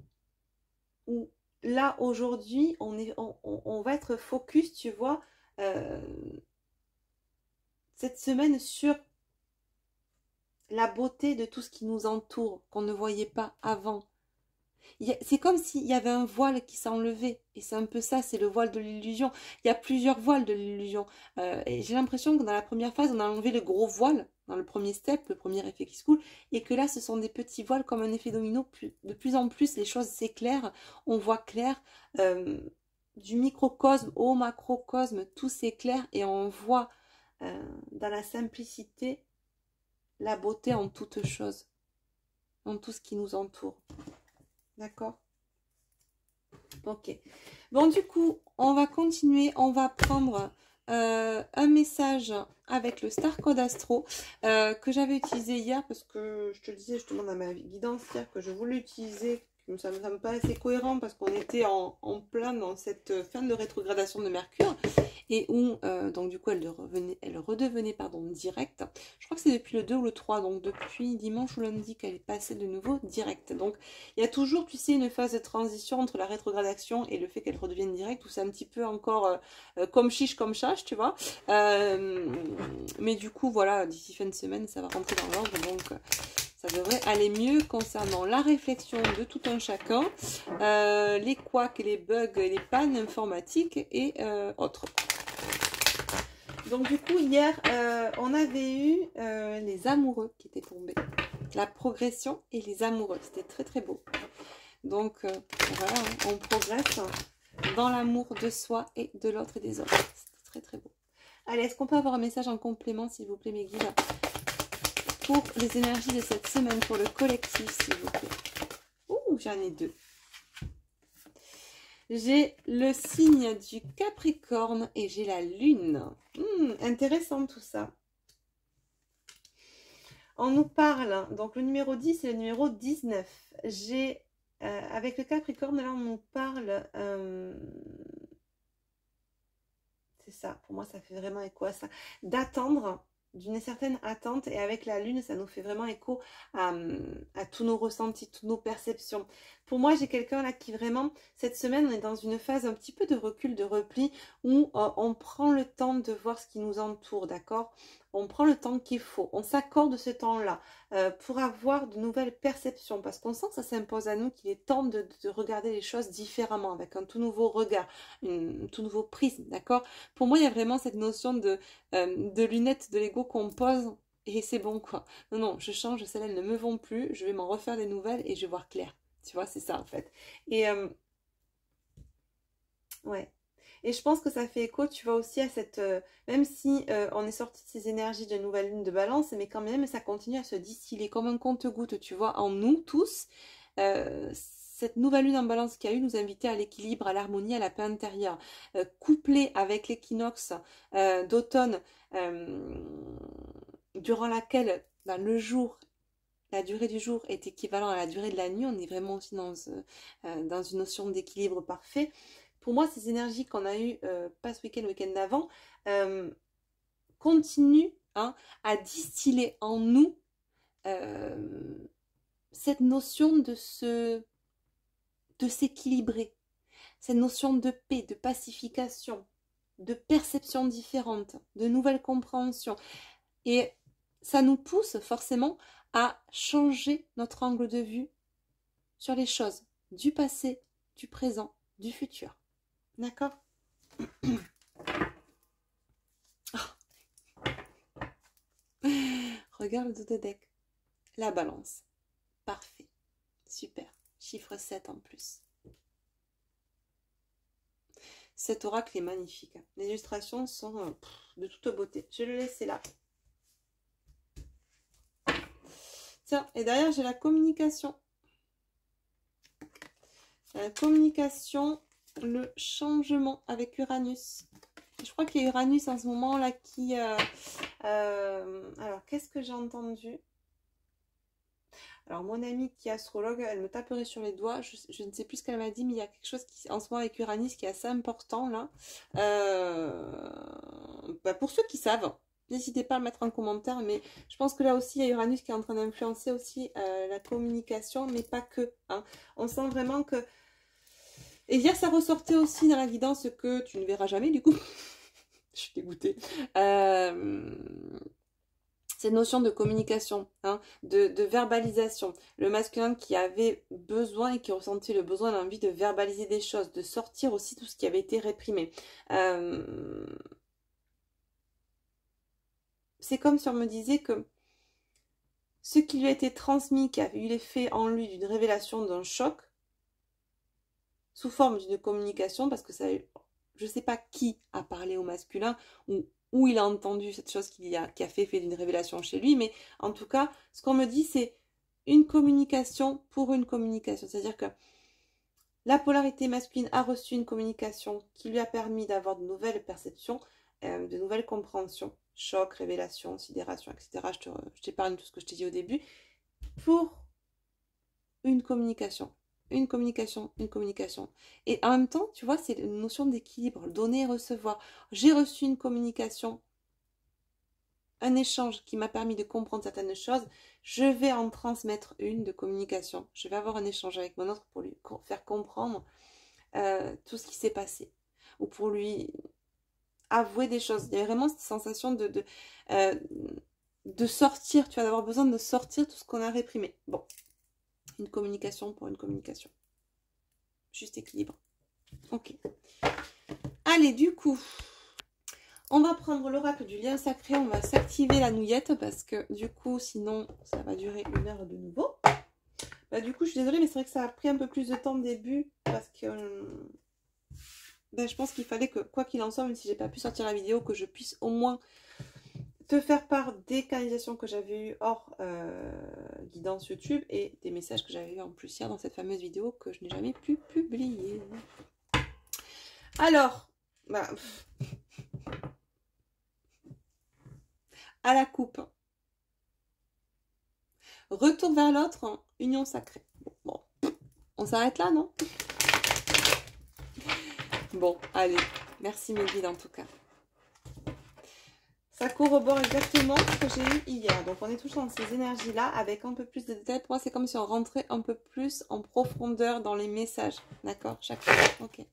où là, aujourd'hui, on va être focus, tu vois, cette semaine sur la beauté de tout ce qui nous entoure, qu'on ne voyait pas avant. C'est comme s'il y avait un voile qui s'enlevait. Et c'est un peu ça, c'est le voile de l'illusion. Il y a plusieurs voiles de l'illusion. Et j'ai l'impression que dans la première phase, on a enlevé le gros voile, dans le premier step, le premier effet qui se coule. Et que là, ce sont des petits voiles comme un effet domino. De plus en plus, les choses s'éclairent. On voit clair. Du microcosme au macrocosme, tout s'éclaire. Et on voit dans la simplicité la beauté en toute chose. En tout ce qui nous entoure. D'accord? Ok. Bon, du coup, on va continuer. On va prendre un message avec le Star Code Astro que j'avais utilisé hier parce que je te le disais justement dans ma guidance hier que je voulais utiliser. Ça me paraissait cohérent parce qu'on était en plein dans cette fin de rétrogradation de Mercure et où donc du coup elle redevenait pardon, directe. Je crois que c'est depuis le 2 ou le 3, donc depuis dimanche ou lundi qu'elle est passée de nouveau directe. Donc il y a toujours, tu sais, une phase de transition entre la rétrogradation et le fait qu'elle redevienne directe où c'est un petit peu encore comme chiche comme chache, tu vois. Mais du coup voilà, d'ici fin de semaine ça va rentrer dans l'ordre, donc ça devrait aller mieux concernant la réflexion de tout un chacun, les couacs, les bugs, les pannes informatiques et autres. Donc du coup, hier, on avait eu les amoureux qui étaient tombés. La progression et les amoureux. C'était très très beau. Donc voilà, on progresse dans l'amour de soi et de l'autre et des autres. C'était très très beau. Allez, est-ce qu'on peut avoir un message en complément, s'il vous plaît, mes guides, pour les énergies de cette semaine, pour le collectif, s'il vous plaît. Ouh, j'en ai deux. J'ai le signe du Capricorne et j'ai la Lune. Intéressant tout ça. On nous parle, donc le numéro 10 et le numéro 19. J'ai, avec le Capricorne, là on nous parle, c'est ça, pour moi ça fait vraiment écho à ça, d'attendre, d'une certaine attente, et avec la Lune ça nous fait vraiment écho à tous nos ressentis, toutes nos perceptions. Pour moi j'ai quelqu'un là qui vraiment, cette semaine on est dans une phase un petit peu de recul, de repli, où on prend le temps de voir ce qui nous entoure, d'accord? On prend le temps qu'il faut, on s'accorde ce temps-là pour avoir de nouvelles perceptions, parce qu'on sent que ça s'impose à nous, qu'il est temps de regarder les choses différemment, avec un tout nouveau regard, un tout nouveau prisme, d'accord? Pour moi il y a vraiment cette notion de lunettes de l'ego qu'on pose et c'est bon quoi. Non, non, je change, celles-là elles ne me vont plus, je vais m'en refaire des nouvelles et je vais voir clair. Tu vois, c'est ça en fait. Et ouais. Et je pense que ça fait écho, tu vois, aussi à cette... même si on est sorti de ces énergies de nouvelle lune de balance, mais quand même, ça continue à se distiller comme un compte-gouttes, tu vois, en nous tous. Cette nouvelle lune en balance qui a eu nous invitait à l'équilibre, à l'harmonie, à la paix intérieure. Couplée avec l'équinoxe d'automne, durant laquelle le jour... La durée du jour est équivalente à la durée de la nuit. On est vraiment aussi dans une notion d'équilibre parfait. Pour moi, ces énergies qu'on a eues, pas ce week-end, le week-end d'avant, continuent à distiller en nous cette notion de s'équilibrer, cette notion de paix, de pacification, de perception différente, de nouvelles compréhensions. Et ça nous pousse forcément à changer notre angle de vue sur les choses du passé, du présent, du futur. D'accord? Regarde le dos de deck. La balance. Parfait. Super. Chiffre 7 en plus. Cet oracle est magnifique. Les illustrations sont de toute beauté. Je vais le laisser là. Tiens, et derrière, j'ai la communication. La communication, le changement avec Uranus. Je crois qu'il y a Uranus en ce moment là qui... alors, qu'est-ce que j'ai entendu? Alors, mon amie qui est astrologue, elle me taperait sur les doigts. Je ne sais plus ce qu'elle m'a dit, mais il y a quelque chose qui, en ce moment avec Uranus qui est assez important là. Pour ceux qui savent, n'hésitez pas à le mettre en commentaire. Mais je pense que là aussi, il y a Uranus qui est en train d'influencer aussi la communication, mais pas que. On sent vraiment que... Et hier, ça ressortait aussi dans la guidance que tu ne verras jamais du coup. Je suis dégoûtée. Ça Cette notion de communication, hein, de verbalisation. Le masculin qui avait besoin et qui ressentait le besoin et l'envie de verbaliser des choses, de sortir aussi tout ce qui avait été réprimé. C'est comme si on me disait que ce qui lui a été transmis, qui a eu l'effet en lui d'une révélation, d'un choc, sous forme d'une communication, parce que ça, je ne sais pas qui a parlé au masculin, ou où il a entendu cette chose qui a fait effet d'une révélation chez lui, mais en tout cas, ce qu'on me dit, c'est une communication pour une communication. C'est-à-dire que la polarité masculine a reçu une communication qui lui a permis d'avoir de nouvelles perceptions, de nouvelles compréhensions, choc, révélation, sidération, etc. Je t'épargne tout ce que je t'ai dit au début, pour une communication. Une communication, une communication. Et en même temps, tu vois, c'est une notion d'équilibre, donner et recevoir. J'ai reçu une communication, un échange qui m'a permis de comprendre certaines choses. Je vais en transmettre une de communication. Je vais avoir un échange avec mon autre pour lui faire comprendre tout ce qui s'est passé. Ou pour lui avouer des choses. Il y a vraiment cette sensation de sortir, tu vas avoir besoin de sortir tout ce qu'on a réprimé. Bon. Une communication pour une communication. Juste équilibre. Ok. Allez, du coup, on va prendre l'oracle du lien sacré. On va s'activer la nouillette parce que du coup, sinon, ça va durer 1 heure de nouveau. Bah, du coup, je suis désolée, mais c'est vrai que ça a pris un peu plus de temps au début parce que je pense qu'il fallait que, quoi qu'il en soit, même si j'ai pas pu sortir la vidéo, que je puisse au moins te faire part des canalisations que j'avais eues hors guidance YouTube et des messages que j'avais eu en plus hier dans cette fameuse vidéo que je n'ai jamais pu publier. Alors, à la coupe. Retour vers l'autre, union sacrée. Bon, on s'arrête là, non? Bon, allez. Merci mes guides en tout cas. Ça corrobore exactement ce que j'ai eu hier. Donc, on est toujours dans ces énergies-là avec un peu plus de détails. Pour moi, c'est comme si on rentrait un peu plus en profondeur dans les messages. D'accord? Chaque fois. Ok.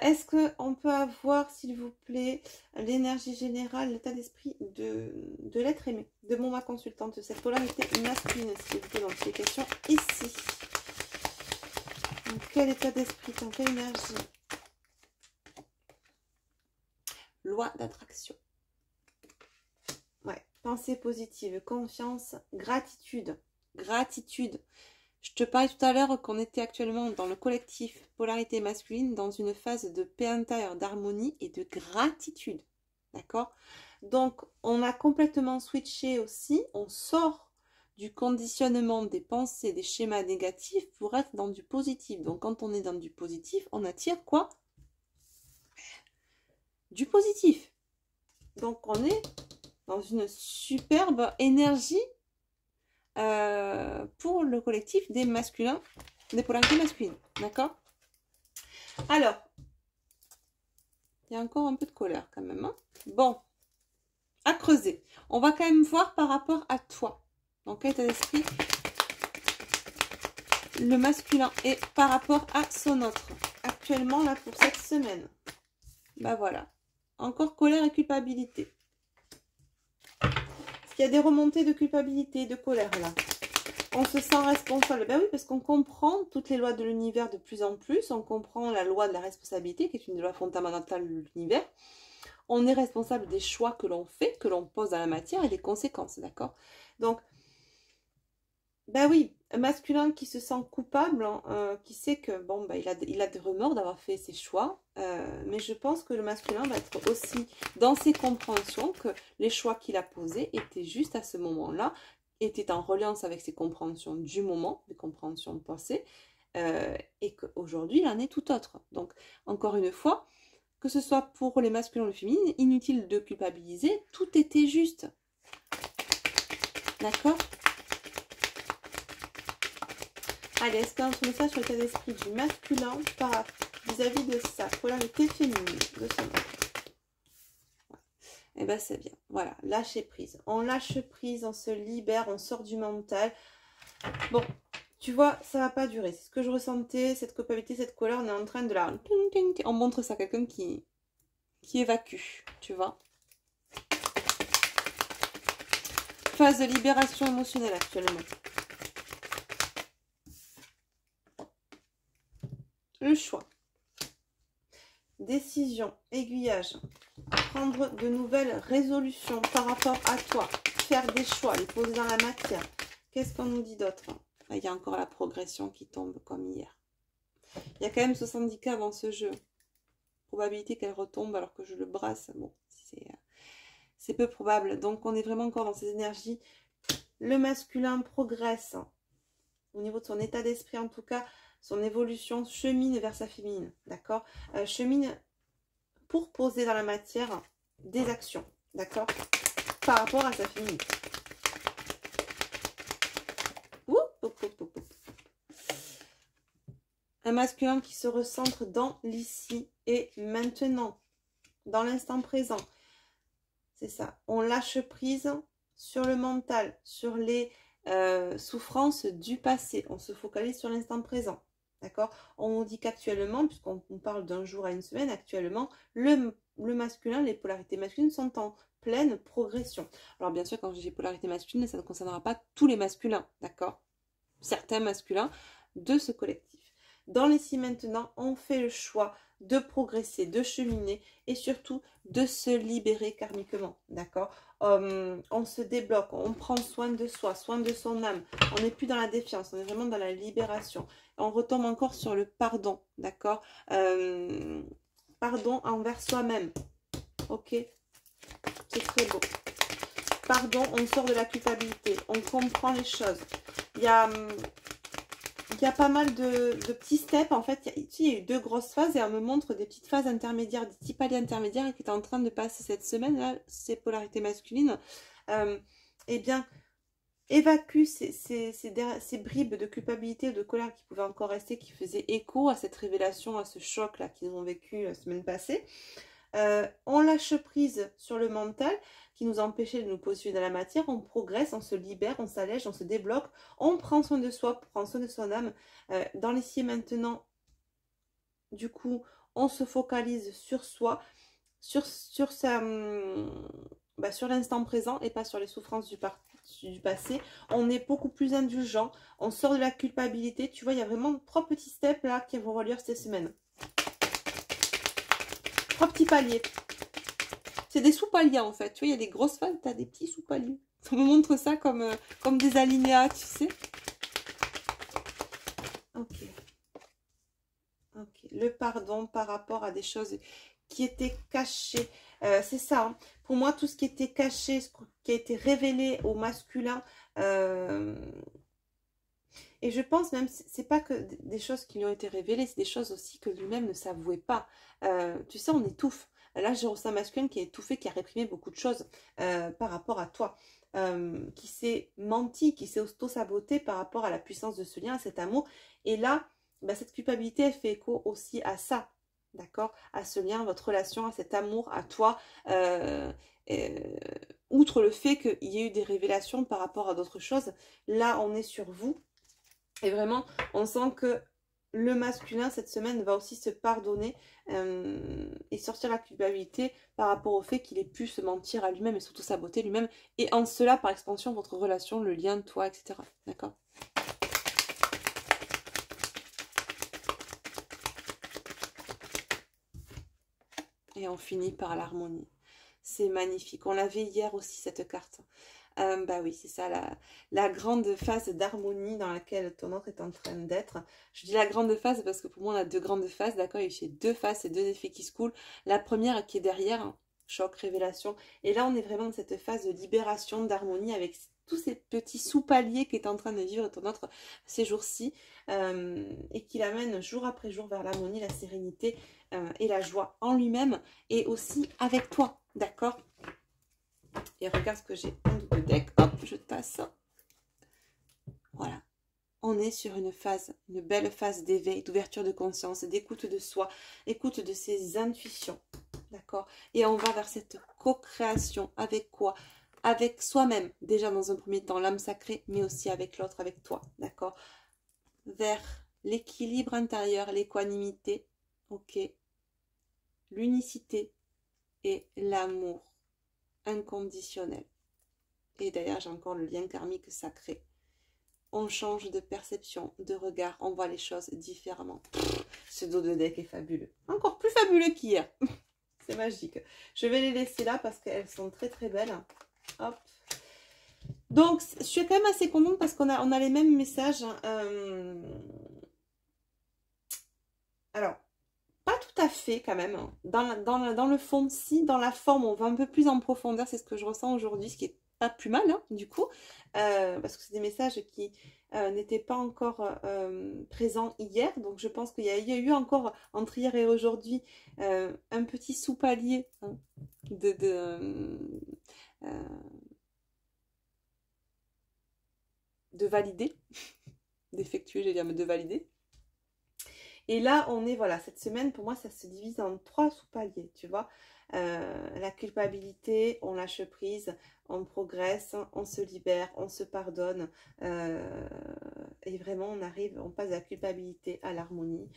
Est-ce qu'on peut avoir, s'il vous plaît, l'énergie générale, l'état d'esprit de l'être aimé, de ma consultante, cette polarité masculine, s'il vous plaît, dans toutes les questions, ici. Dans quel état d'esprit, dans quelle énergie? Loi d'attraction. Ouais, pensée positive, confiance, gratitude. Gratitude. Je te parlais tout à l'heure qu'on était actuellement dans le collectif polarité masculine dans une phase de paix intérieure, d'harmonie et de gratitude. D'accord? Donc, on a complètement switché aussi. On sort du conditionnement des pensées, des schémas négatifs pour être dans du positif. Donc, quand on est dans du positif, on attire quoi? Du positif. Donc, on est dans une superbe énergie pour le collectif des masculins, des polarités masculines. D'accord? Alors, il y a encore un peu de colère quand même. Hein, bon, à creuser. On va quand même voir par rapport à toi. Dans quel état d'esprit le masculin est par rapport à son autre. Actuellement, là, pour cette semaine. Bah voilà. Encore colère et culpabilité. Est-ce qu'il y a des remontées de culpabilité, de colère là? On se sent responsable. Ben oui, parce qu'on comprend toutes les lois de l'univers de plus en plus. On comprend la loi de la responsabilité, qui est une des lois fondamentales de l'univers. On est responsable des choix que l'on fait, que l'on pose dans la matière et des conséquences, d'accord? Donc, ben oui, un masculin qui se sent coupable, hein, qui sait que, bon, ben, il a des remords d'avoir fait ses choix, mais je pense que le masculin va être aussi dans ses compréhensions que les choix qu'il a posés étaient juste à ce moment-là, était en reliance avec ses compréhensions du moment, des compréhensions passées, et qu'aujourd'hui, il en est tout autre. Donc, encore une fois, que ce soit pour les masculins ou les féminines, inutile de culpabiliser, tout était juste. D'accord? Allez, est-ce qu'il y a un message sur l'état d'esprit du masculin vis-à-vis de sa polarité féminine, de son autre? Eh bien, c'est bien. Voilà, lâcher prise. On lâche prise, on se libère, on sort du mental. Bon, tu vois, ça va pas durer. C'est ce que je ressentais, cette culpabilité, cette colère, on est en train de la... On montre ça à quelqu'un qui évacue, tu vois. Phase de libération émotionnelle actuellement. Le choix. Décision, aiguillage. Prendre de nouvelles résolutions par rapport à toi. Faire des choix, les poser dans la matière. Qu'est-ce qu'on nous dit d'autre? Il y a encore la progression qui tombe comme hier. Il y a quand même 70 cas dans ce jeu. Probabilité qu'elle retombe alors que je le brasse. Bon, c'est peu probable. Donc on est vraiment encore dans ces énergies. Le masculin progresse. Au niveau de son état d'esprit en tout cas. Son évolution chemine vers sa féminine. D'accord, chemine pour poser dans la matière des actions. D'accord, par rapport à sa féminine. Un masculin qui se recentre dans l'ici et maintenant, dans l'instant présent. C'est ça. On lâche prise sur le mental, sur les souffrances du passé. On se focalise sur l'instant présent. D'accord? On nous dit qu'actuellement, puisqu'on parle d'un jour à une semaine, actuellement, le masculin, les polarités masculines sont en pleine progression. Alors bien sûr, quand je dis polarité masculine, ça ne concernera pas tous les masculins. D'accord? Certains masculins de ce collectif. Dans l'ici maintenant, on fait le choix de progresser, de cheminer et surtout de se libérer karmiquement, d'accord? On se débloque, on prend soin de soi, soin de son âme. On n'est plus dans la défiance, on est vraiment dans la libération. On retombe encore sur le pardon, d'accord? Pardon envers soi-même, ok? C'est très beau. Pardon, on sort de la culpabilité, on comprend les choses. Il y a pas mal de petits steps. En fait, il y a eu 2 grosses phases et on me montre des petites phases intermédiaires, des petits paliers intermédiaires qui étaient en train de passer cette semaine, là, ces polarités masculines. Eh bien, évacue ces bribes de culpabilité ou de colère qui pouvaient encore rester, qui faisaient écho à cette révélation, à ce choc-là qu'ils ont vécu la semaine passée. On lâche prise sur le mental qui nous empêchait de nous positionner dans la matière, on progresse, on se libère, on s'allège, on se débloque, on prend soin de soi, on prend soin de son âme. Dans l'ici et maintenant, du coup, on se focalise sur soi, sur l'instant présent et pas sur les souffrances du passé. On est beaucoup plus indulgent, on sort de la culpabilité. Tu vois, il y a vraiment 3 petits steps là qui vont relier cette semaine. 3 petits paliers. C'est des sous-paliers en fait. Tu vois, il y a des grosses phases, tu as des petits sous-paliers. On me montre ça comme des alinéas, tu sais. Ok. Ok. Le pardon par rapport à des choses qui étaient cachées. C'est ça. Hein. Pour moi, tout ce qui était caché, ce qui a été révélé au masculin. Et je pense même, c'est pas que des choses qui lui ont été révélées, c'est des choses aussi que lui-même ne s'avouait pas. Tu sais, on étouffe. Là, j'ai reçu un masculin qui a étouffé, qui a réprimé beaucoup de choses par rapport à toi. Qui s'est menti, qui s'est auto-saboté par rapport à la puissance de ce lien, à cet amour. Et là, bah, cette culpabilité, elle fait écho aussi à ça. D'accord? À ce lien, à votre relation, à cet amour, à toi. Outre le fait qu'il y ait eu des révélations par rapport à d'autres choses, là, on est sur vous. Et vraiment, on sent que le masculin, cette semaine, va aussi se pardonner et sortir la culpabilité par rapport au fait qu'il ait pu se mentir à lui-même et surtout saboter lui-même. Et en cela, par extension, votre relation, le lien de toi, etc. D'accord ? Et on finit par l'harmonie. C'est magnifique. On l'avait hier aussi, cette carte. Bah oui, c'est ça, la grande phase d'harmonie dans laquelle ton autre est en train d'être. Je dis la grande phase parce que pour moi, on a 2 grandes phases, d'accord? Il y a 2 phases, c'est 2 effets qui se coulent. La première qui est derrière, hein, choc, révélation. Et là, on est vraiment dans cette phase de libération, d'harmonie avec tous ces petits sous-paliers qui est en train de vivre ton autre ces jours-ci et qui l'amène jour après jour vers l'harmonie, la sérénité et la joie en lui-même et aussi avec toi, d'accord? Et regarde ce que j'ai en double deck. Hop, je tasse. Voilà. On est sur une phase, une belle phase d'éveil, d'ouverture de conscience, d'écoute de soi, écoute de ses intuitions. D'accord? Et on va vers cette co-création. Avec quoi? Avec soi-même. Déjà dans un premier temps, l'âme sacrée, mais aussi avec l'autre, avec toi. D'accord? Vers l'équilibre intérieur, l'équanimité. Ok? L'unicité et l'amour inconditionnel. Et d'ailleurs, j'ai encore le lien karmique sacré. On change de perception, de regard, on voit les choses différemment. Ce dos de deck est fabuleux. Encore plus fabuleux qu'hier. C'est magique. Je vais les laisser là parce qu'elles sont très très belles. Hop. Donc, je suis quand même assez contente parce qu'on a les mêmes messages. Alors, pas tout à fait quand même. Dans le fond, si. Dans la forme, on va un peu plus en profondeur. C'est ce que je ressens aujourd'hui, ce qui est pas plus mal, hein, du coup. Parce que c'est des messages qui n'étaient pas encore présents hier. Donc, je pense qu'il y a eu encore, entre hier et aujourd'hui, un petit sous-palier hein, de valider. D'effectuer, j'allais dire, mais de valider. Et là, on est, voilà, cette semaine, pour moi, ça se divise en 3 sous-paliers, tu vois. La culpabilité, on lâche prise, on progresse, on se libère, on se pardonne. Et vraiment, on passe de la culpabilité à l'harmonie.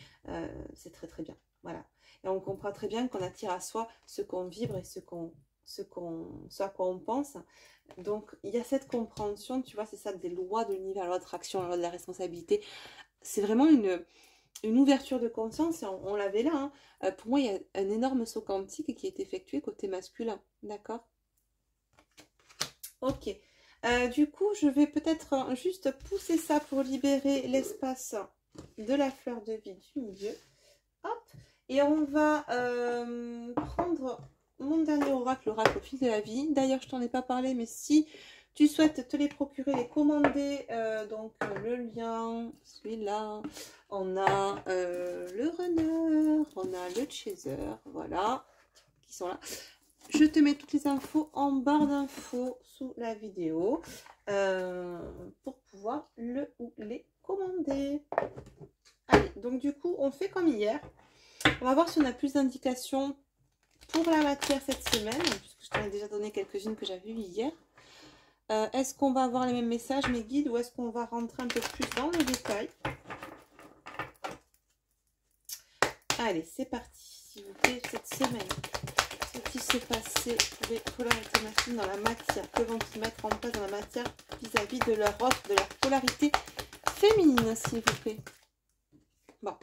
C'est très, très bien. Voilà. Et on comprend très bien qu'on attire à soi ce qu'on vibre et ce à quoi on pense. Donc, il y a cette compréhension, tu vois, c'est ça, des lois de l'univers, la loi d'attraction, la loi de la responsabilité. C'est vraiment une ouverture de conscience, et on l'avait là. Hein. Pour moi, il y a un énorme saut quantique qui est effectué côté masculin. D'accord? Ok. Du coup, je vais peut-être juste pousser ça pour libérer l'espace de la fleur de vie du milieu. Hop. Et on va prendre mon dernier oracle, l'oracle au fil de la vie. D'ailleurs, je t'en ai pas parlé, mais si tu souhaites te les procurer, les commander, donc le lien, celui-là, on a le runner, on a le chaser, voilà, qui sont là. Je te mets toutes les infos en barre d'infos sous la vidéo pour pouvoir le ou les commander. Allez, donc du coup, on fait comme hier. On va voir si on a plus d'indications pour la matière cette semaine, puisque je t'en ai déjà donné quelques-unes que j'avais vues hier. Est-ce qu'on va avoir les mêmes messages, mes guides, ou est-ce qu'on va rentrer un peu plus dans le détail? Allez, c'est parti, s'il vous plaît, cette semaine. Ce qui s'est passé pour les polarités masculines dans la matière. Que vont-ils mettre en place dans la matière vis-à-vis de leur offre, de leur polarité féminine, s'il vous plaît? Bon.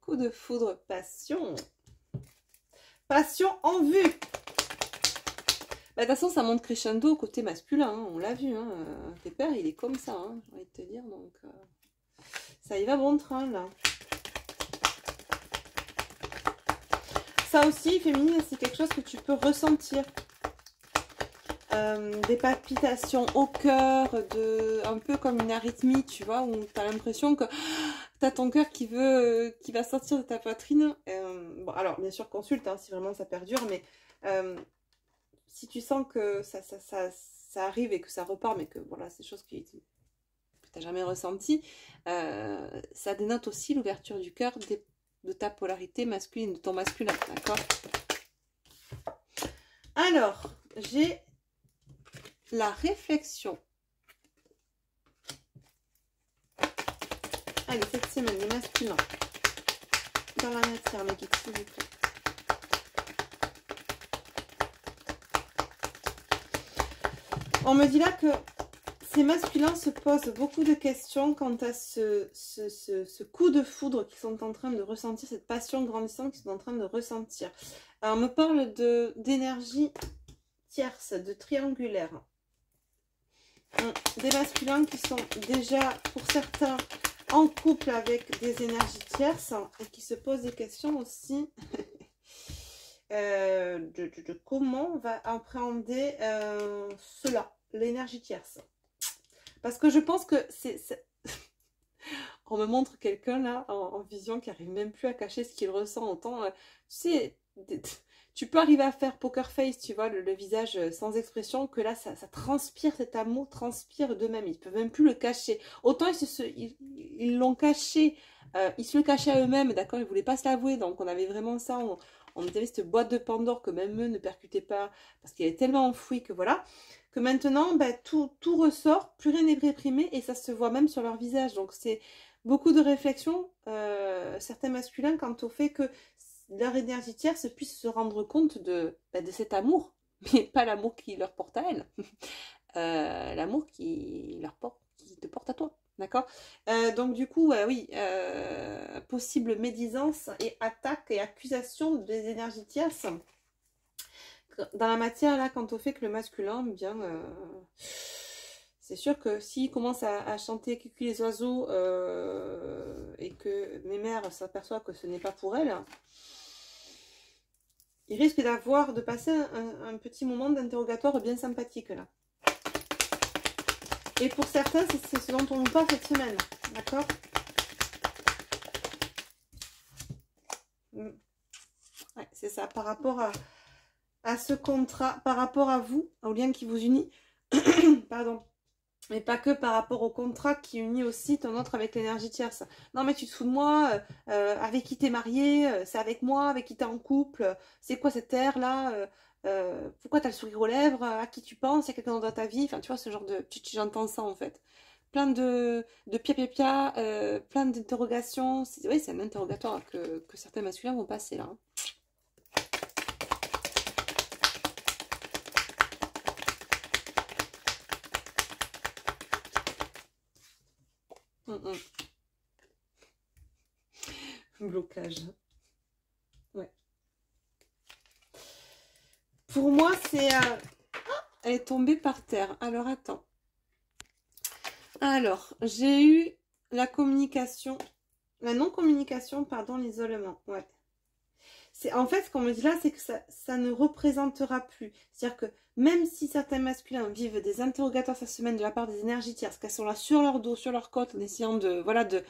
Coup de foudre, passion. Passion en vue. Bah, de toute façon, ça monte crescendo au côté masculin, hein, on l'a vu. Hein. Tes pères, il est comme ça, hein, j'ai envie de te dire. Donc, ça y va bon train, là. Ça aussi, féminine, c'est quelque chose que tu peux ressentir. Des palpitations au cœur, un peu comme une arythmie, tu vois, où tu as l'impression que tu as ton cœur qui va sortir de ta poitrine. Bon, alors, bien sûr, consulte, hein, si vraiment ça perdure, mais si tu sens que ça arrive et que ça repart, mais que voilà, c'est des choses que tu n'as jamais ressenties, ça dénote aussi l'ouverture du cœur de ta polarité masculine, de ton masculin, d'accord? Alors, j'ai la réflexion. Allez, cette semaine, les masculins dans la matière, mes guides, s'il vous plaît. On me dit là que ces masculins se posent beaucoup de questions quant à ce coup de foudre qu'ils sont en train de ressentir, cette passion grandissante qu'ils sont en train de ressentir. Alors, on me parle d'énergie tierce, de triangulaire. Des masculins qui sont déjà, pour certains, en couple avec des énergies tierces et qui se posent des questions aussi de comment on va appréhender cela, l'énergie tierce. Parce que je pense que on me montre quelqu'un là en vision qui n'arrive même plus à cacher ce qu'il ressent. Autant, tu sais, tu peux arriver à faire poker face, tu vois, le visage sans expression, que là, ça transpire, cet amour transpire d'eux-mêmes. Ils ne peuvent même plus le cacher. Autant ils l'ont caché, ils se le cachaient à eux-mêmes, d'accord, ils ne voulaient pas se l'avouer. Donc, on avait vraiment ça, on avait cette boîte de Pandore que même eux ne percutaient pas, parce qu'il est tellement enfoui que voilà, que maintenant, bah, tout ressort, plus rien n'est réprimé, et ça se voit même sur leur visage. Donc, c'est beaucoup de réflexion, certains masculins, quant au fait que leur énergie tierce puisse se rendre compte de cet amour mais pas l'amour qu'ils leur portent à elles. L'amour qui te porte à toi. D'accord. Donc du coup, oui, possible médisance et attaque et accusation des énergies tierces. Dans la matière, là, quant au fait que le masculin, bien, c'est sûr que s'il commence à chanter Cucu les oiseaux et que mes mères s'aperçoivent que ce n'est pas pour elles, il risque de passer un petit moment d'interrogatoire bien sympathique, là. Et pour certains, c'est ce dont on nous parle cette semaine, d'accord? Ouais, c'est ça, par rapport à ce contrat, par rapport à vous, au lien qui vous unit, pardon, mais pas que par rapport au contrat qui unit aussi ton autre avec l'énergie tierce. Non mais tu te fous de moi, avec qui t'es marié, c'est avec moi, avec qui t'es en couple, c'est quoi cette air là, pourquoi t'as le sourire aux lèvres, à qui tu penses, il y a quelqu'un d'autre dans ta vie, enfin tu vois ce genre de, j'entends ça en fait. Plein de pia, plein d'interrogations, oui c'est un interrogatoire que certains masculins vont passer là. Hein. Blocage. Ouais. Pour moi, c'est... elle est tombée par terre. Alors, attends. Alors, j'ai eu la communication... La non-communication, pardon, l'isolement. Ouais. En fait, ce qu'on me dit là, c'est que ça ne représentera plus. C'est-à-dire que même si certains masculins vivent des interrogatoires cette semaine de la part des énergies tierces, qu'elles sont là sur leur dos, sur leur côte, en essayant de... Voilà, de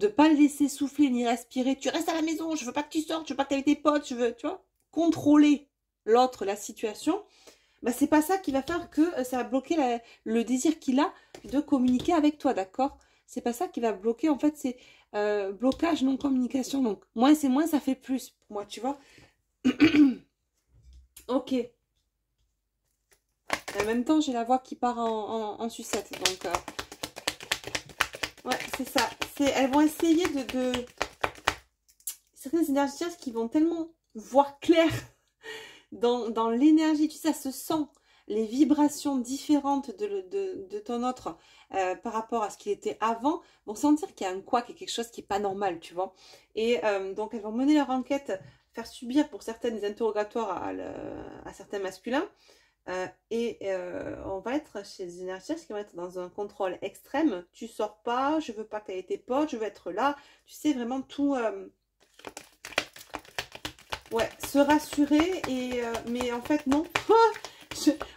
pas le laisser souffler ni respirer. Tu restes à la maison, je veux pas que tu sortes, je veux pas que tu aies tes potes, je veux, tu vois, contrôler l'autre, la situation. Bah, c'est pas ça qui va faire que ça va bloquer le désir qu'il a de communiquer avec toi, d'accord? C'est pas ça qui va bloquer, en fait, c'est blocage, non-communication. Donc, moins c'est moins, ça fait plus pour moi, tu vois? Ok. En même temps, j'ai la voix qui part en sucette, donc... ouais, c'est ça. Elles vont essayer de... Certaines énergies qui vont tellement voir clair dans l'énergie. Tu sais, ça se sent. Les vibrations différentes de ton autre par rapport à ce qu'il était avant vont sentir qu'il y a un couac, quelque chose qui n'est pas normal, tu vois. Et donc, elles vont mener leur enquête, faire subir pour certaines des interrogatoires à certains masculins. On va être chez les énergies qui vont être dans un contrôle extrême. Tu sors pas, je veux pas que tu aies tes potes, je veux être là. Tu sais, vraiment tout... ouais, se rassurer. Mais en fait, non.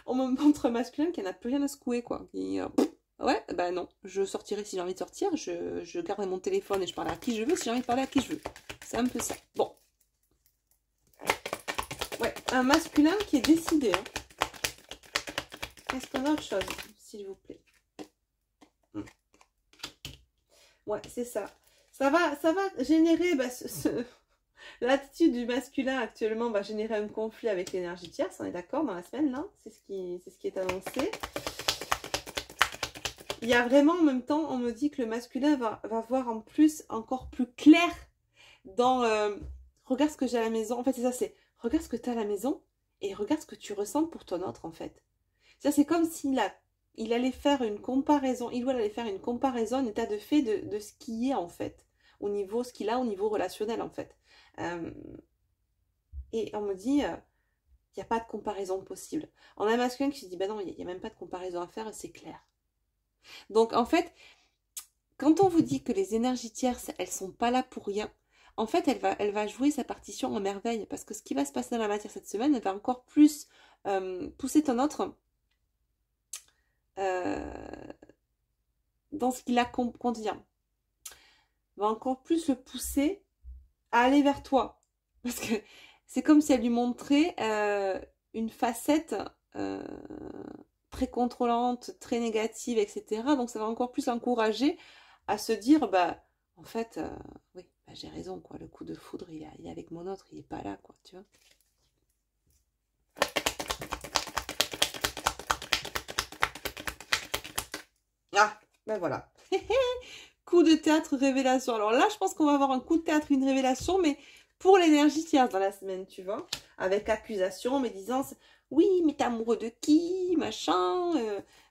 On me montre masculin qui n'a plus rien à secouer, quoi. Ouais, bah non. Je sortirai si j'ai envie de sortir. Je garderai mon téléphone et je parlerai à qui je veux si j'ai envie de parler à qui je veux. C'est un peu ça. Bon. Ouais, un masculin qui est décidé, hein. Est-ce qu'on a autre chose, s'il vous plaît? Ouais, c'est ça. Ça va générer... Bah, l'attitude du masculin actuellement va générer un conflit avec l'énergie tierce. On est d'accord dans la semaine, là? C'est ce qui est annoncé. Il y a vraiment, en même temps, on me dit que le masculin va voir en plus, encore plus clair dans... regarde ce que j'ai à la maison. En fait, c'est ça, c'est... Regarde ce que tu as à la maison et regarde ce que tu ressens pour ton autre, en fait. C'est comme s'il allait faire une comparaison, il ou elle allait faire une comparaison, un état de fait de ce qui est en fait, ce qu'il a au niveau relationnel en fait. Et on me dit, il n'y a pas de comparaison possible. On a un masculin qui se dit, bah non, il n'y a même pas de comparaison à faire, c'est clair. Donc en fait, quand on vous dit que les énergies tierces, elles sont pas là pour rien, en fait, elle va jouer sa partition en merveille, parce que ce qui va se passer dans la matière cette semaine, elle va encore plus pousser ton autre dans ce qu'il a contient, va encore plus le pousser à aller vers toi. Parce que c'est comme si elle lui montrait une facette très contrôlante, très négative, etc. Donc ça va encore plus l'encourager à se dire, bah, en fait, oui, bah, j'ai raison, quoi. Le coup de foudre, il est avec mon autre, il n'est pas là, quoi, tu vois. Ah, ben voilà. Coup de théâtre, révélation. Alors là, je pense qu'on va avoir un coup de théâtre, une révélation, mais pour l'énergie tierce dans la semaine, tu vois, avec accusation, mais disant oui, mais t'es amoureux de qui, machin,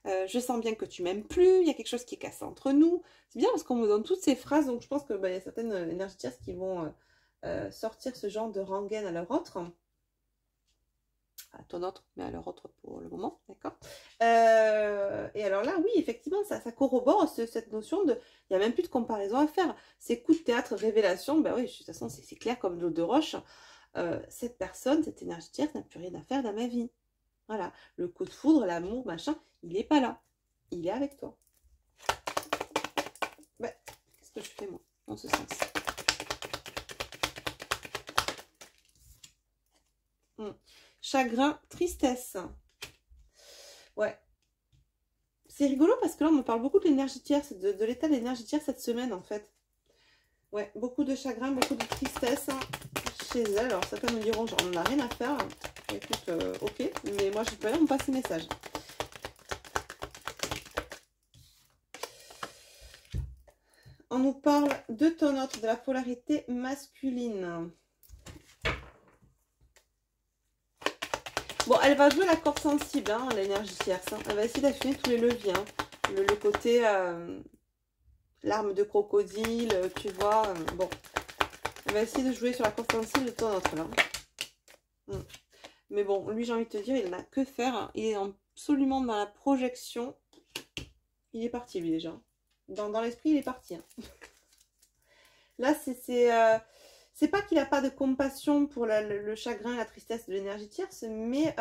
je sens bien que tu m'aimes plus, il y a quelque chose qui est cassé entre nous. C'est bien parce qu'on me donne toutes ces phrases, donc je pense que bah, y a certaines énergies tierces qui vont sortir ce genre de rengaine à leur autre. À ton autre, mais à leur autre pour le moment, d'accord. Et alors là, oui, effectivement, ça corrobore cette notion de, il n'y a même plus de comparaison à faire. Ces coups de théâtre, révélation, ben oui, de toute façon, c'est clair comme de l'eau de roche. Cette personne, cette énergie tierce n'a plus rien à faire dans ma vie. Voilà, le coup de foudre, l'amour, machin, il n'est pas là. Il est avec toi. Ben, qu'est-ce que je fais, moi, dans ce sens? Chagrin, tristesse. Ouais. C'est rigolo parce que là, on me parle beaucoup de l'énergie tierce, de l'état de l'énergie tierce cette semaine, en fait. Ouais, beaucoup de chagrin, beaucoup de tristesse chez elle. Alors, certains me diront, genre, on n'a rien à faire. Écoute, ok, mais moi, j'ai pas l'air de me passer le message. On nous parle de ton autre, de la polarité masculine. Bon, elle va jouer la corde sensible, hein, l'énergie tierce. Hein. Elle va essayer d'affiner tous les leviers. Hein. Le côté l'arme de crocodile, tu vois. Bon, elle va essayer de jouer sur la corde sensible de ton autre, là. Mais bon, lui, j'ai envie de te dire, il n'a que faire. Hein. Il est absolument dans la projection. Il est parti, lui, déjà. Dans l'esprit, il est parti. Hein. Là, c'est pas qu'il n'a pas de compassion pour le chagrin et la tristesse de l'énergie tierce, mais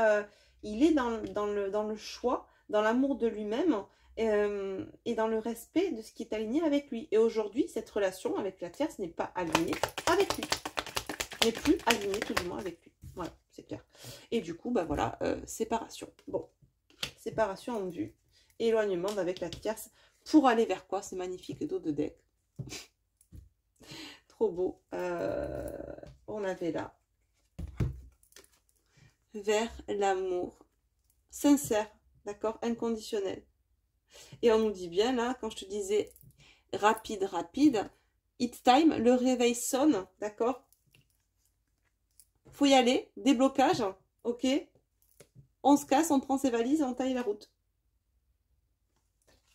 il est dans le choix, dans l'amour de lui-même et dans le respect de ce qui est aligné avec lui. Et aujourd'hui, cette relation avec la tierce n'est pas alignée avec lui. N'est plus alignée tout du moins avec lui. Voilà, c'est clair. Et du coup, bah voilà, séparation. Bon, séparation en vue. Éloignement avec la tierce. Pour aller vers quoi? Ce magnifique dos de deck. Trop beau. On avait là. Vers l'amour sincère, d'accord, inconditionnel. Et on nous dit bien là, quand je te disais rapide, it's time, le réveil sonne, d'accord. Faut y aller, déblocage, ok. On se casse, on prend ses valises et on taille la route.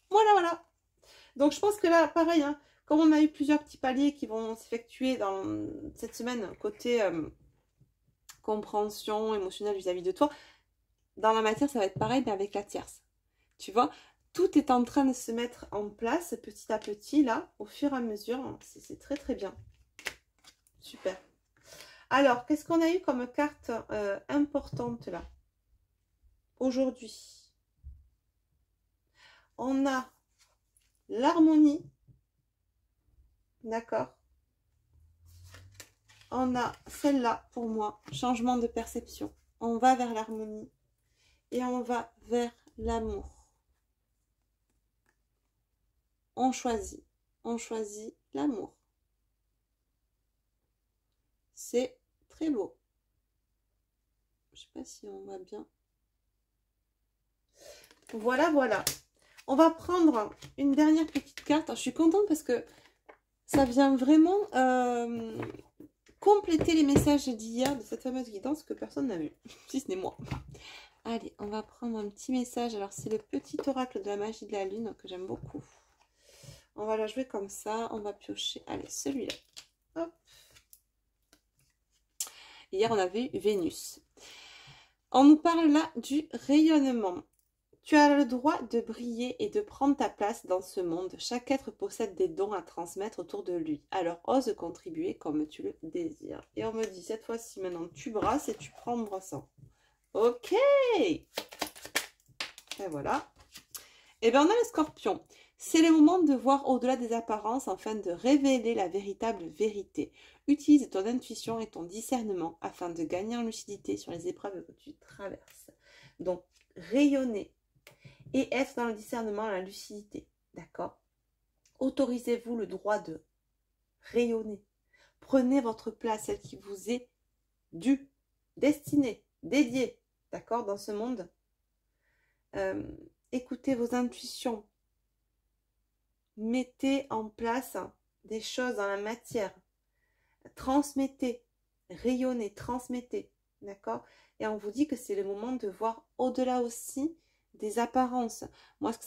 Voilà. Donc je pense que là, pareil, hein, comme on a eu plusieurs petits paliers qui vont s'effectuer dans cette semaine côté compréhension émotionnelle vis-à-vis de toi, dans la matière, ça va être pareil, mais avec la tierce. Tu vois, tout est en train de se mettre en place petit à petit, là, au fur et à mesure. C'est très, très bien. Super. Alors, qu'est-ce qu'on a eu comme carte importante, là, aujourd'hui? On a l'harmonie. D'accord. On a celle-là, pour moi, changement de perception. On va vers l'harmonie et on va vers l'amour. On choisit l'amour. C'est très beau. Je sais pas si on va bien. Voilà. On va prendre une dernière petite carte. Alors, je suis contente parce que ça vient vraiment compléter les messages d'hier de cette fameuse guidance que personne n'a vu, si ce n'est moi. Allez, on va prendre un petit message. Alors, c'est le petit oracle de la magie de la lune que j'aime beaucoup. On va la jouer comme ça. On va piocher. Allez, celui-là. Hop. Hier, on avait Vénus. On nous parle là du rayonnement. Tu as le droit de briller et de prendre ta place dans ce monde. Chaque être possède des dons à transmettre autour de lui. Alors, ose contribuer comme tu le désires. Et on me dit, cette fois-ci, maintenant, tu brasses et tu prends en brassant. Ok. Et voilà. Et bien, on a le scorpion. C'est le moment de voir au-delà des apparences afin de révéler la véritable vérité. Utilise ton intuition et ton discernement afin de gagner en lucidité sur les épreuves que tu traverses. Donc, rayonner et être dans le discernement, la lucidité. D'accord? Autorisez-vous le droit de rayonner. Prenez votre place, celle qui vous est due, destinée, dédiée. D'accord? Dans ce monde. Écoutez vos intuitions. Mettez en place des choses dans la matière. Transmettez. rayonnez, transmettez, d'accord? Et on vous dit que c'est le moment de voir au-delà aussi des apparences. Moi, ce que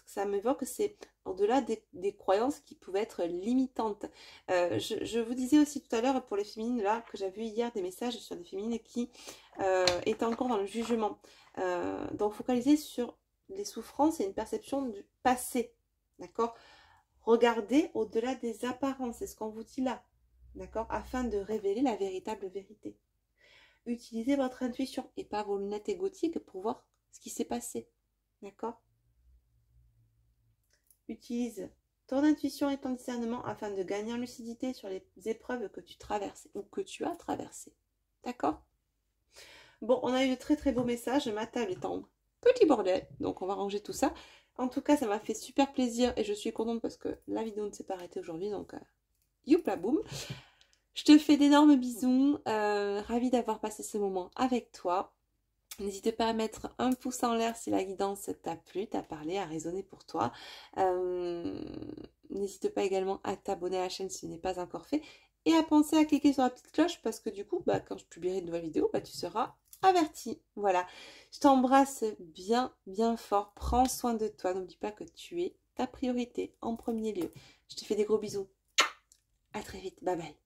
ça m'évoque, c'est au-delà des croyances qui pouvaient être limitantes. Je vous disais aussi tout à l'heure pour les féminines, là, que j'avais vu hier des messages sur des féminines qui étaient encore dans le jugement. Donc, focaliser sur les souffrances et une perception du passé, d'accord? Regardez au-delà des apparences, c'est ce qu'on vous dit là, d'accord? Afin de révéler la véritable vérité. Utilisez votre intuition et pas vos lunettes égotiques pour voir ce qui s'est passé, d'accord? Utilise ton intuition et ton discernement afin de gagner en lucidité sur les épreuves que tu traverses ou que tu as traversées, d'accord? Bon, on a eu de très très beaux messages, ma table est en petit bordel, donc on va ranger tout ça. En tout cas, ça m'a fait super plaisir et je suis contente parce que la vidéo ne s'est pas arrêtée aujourd'hui, donc youpla boum. Je te fais d'énormes bisous, ravie d'avoir passé ce moment avec toi. N'hésite pas à mettre un pouce en l'air si la guidance t'a plu, t'a parlé, a résonné pour toi. N'hésite pas également à t'abonner à la chaîne si ce n'est pas encore fait. Et à penser à cliquer sur la petite cloche parce que du coup, quand je publierai une nouvelle vidéo, tu seras averti. Voilà, je t'embrasse bien, bien fort. Prends soin de toi. N'oublie pas que tu es ta priorité en premier lieu. Je te fais des gros bisous. À très vite. Bye bye.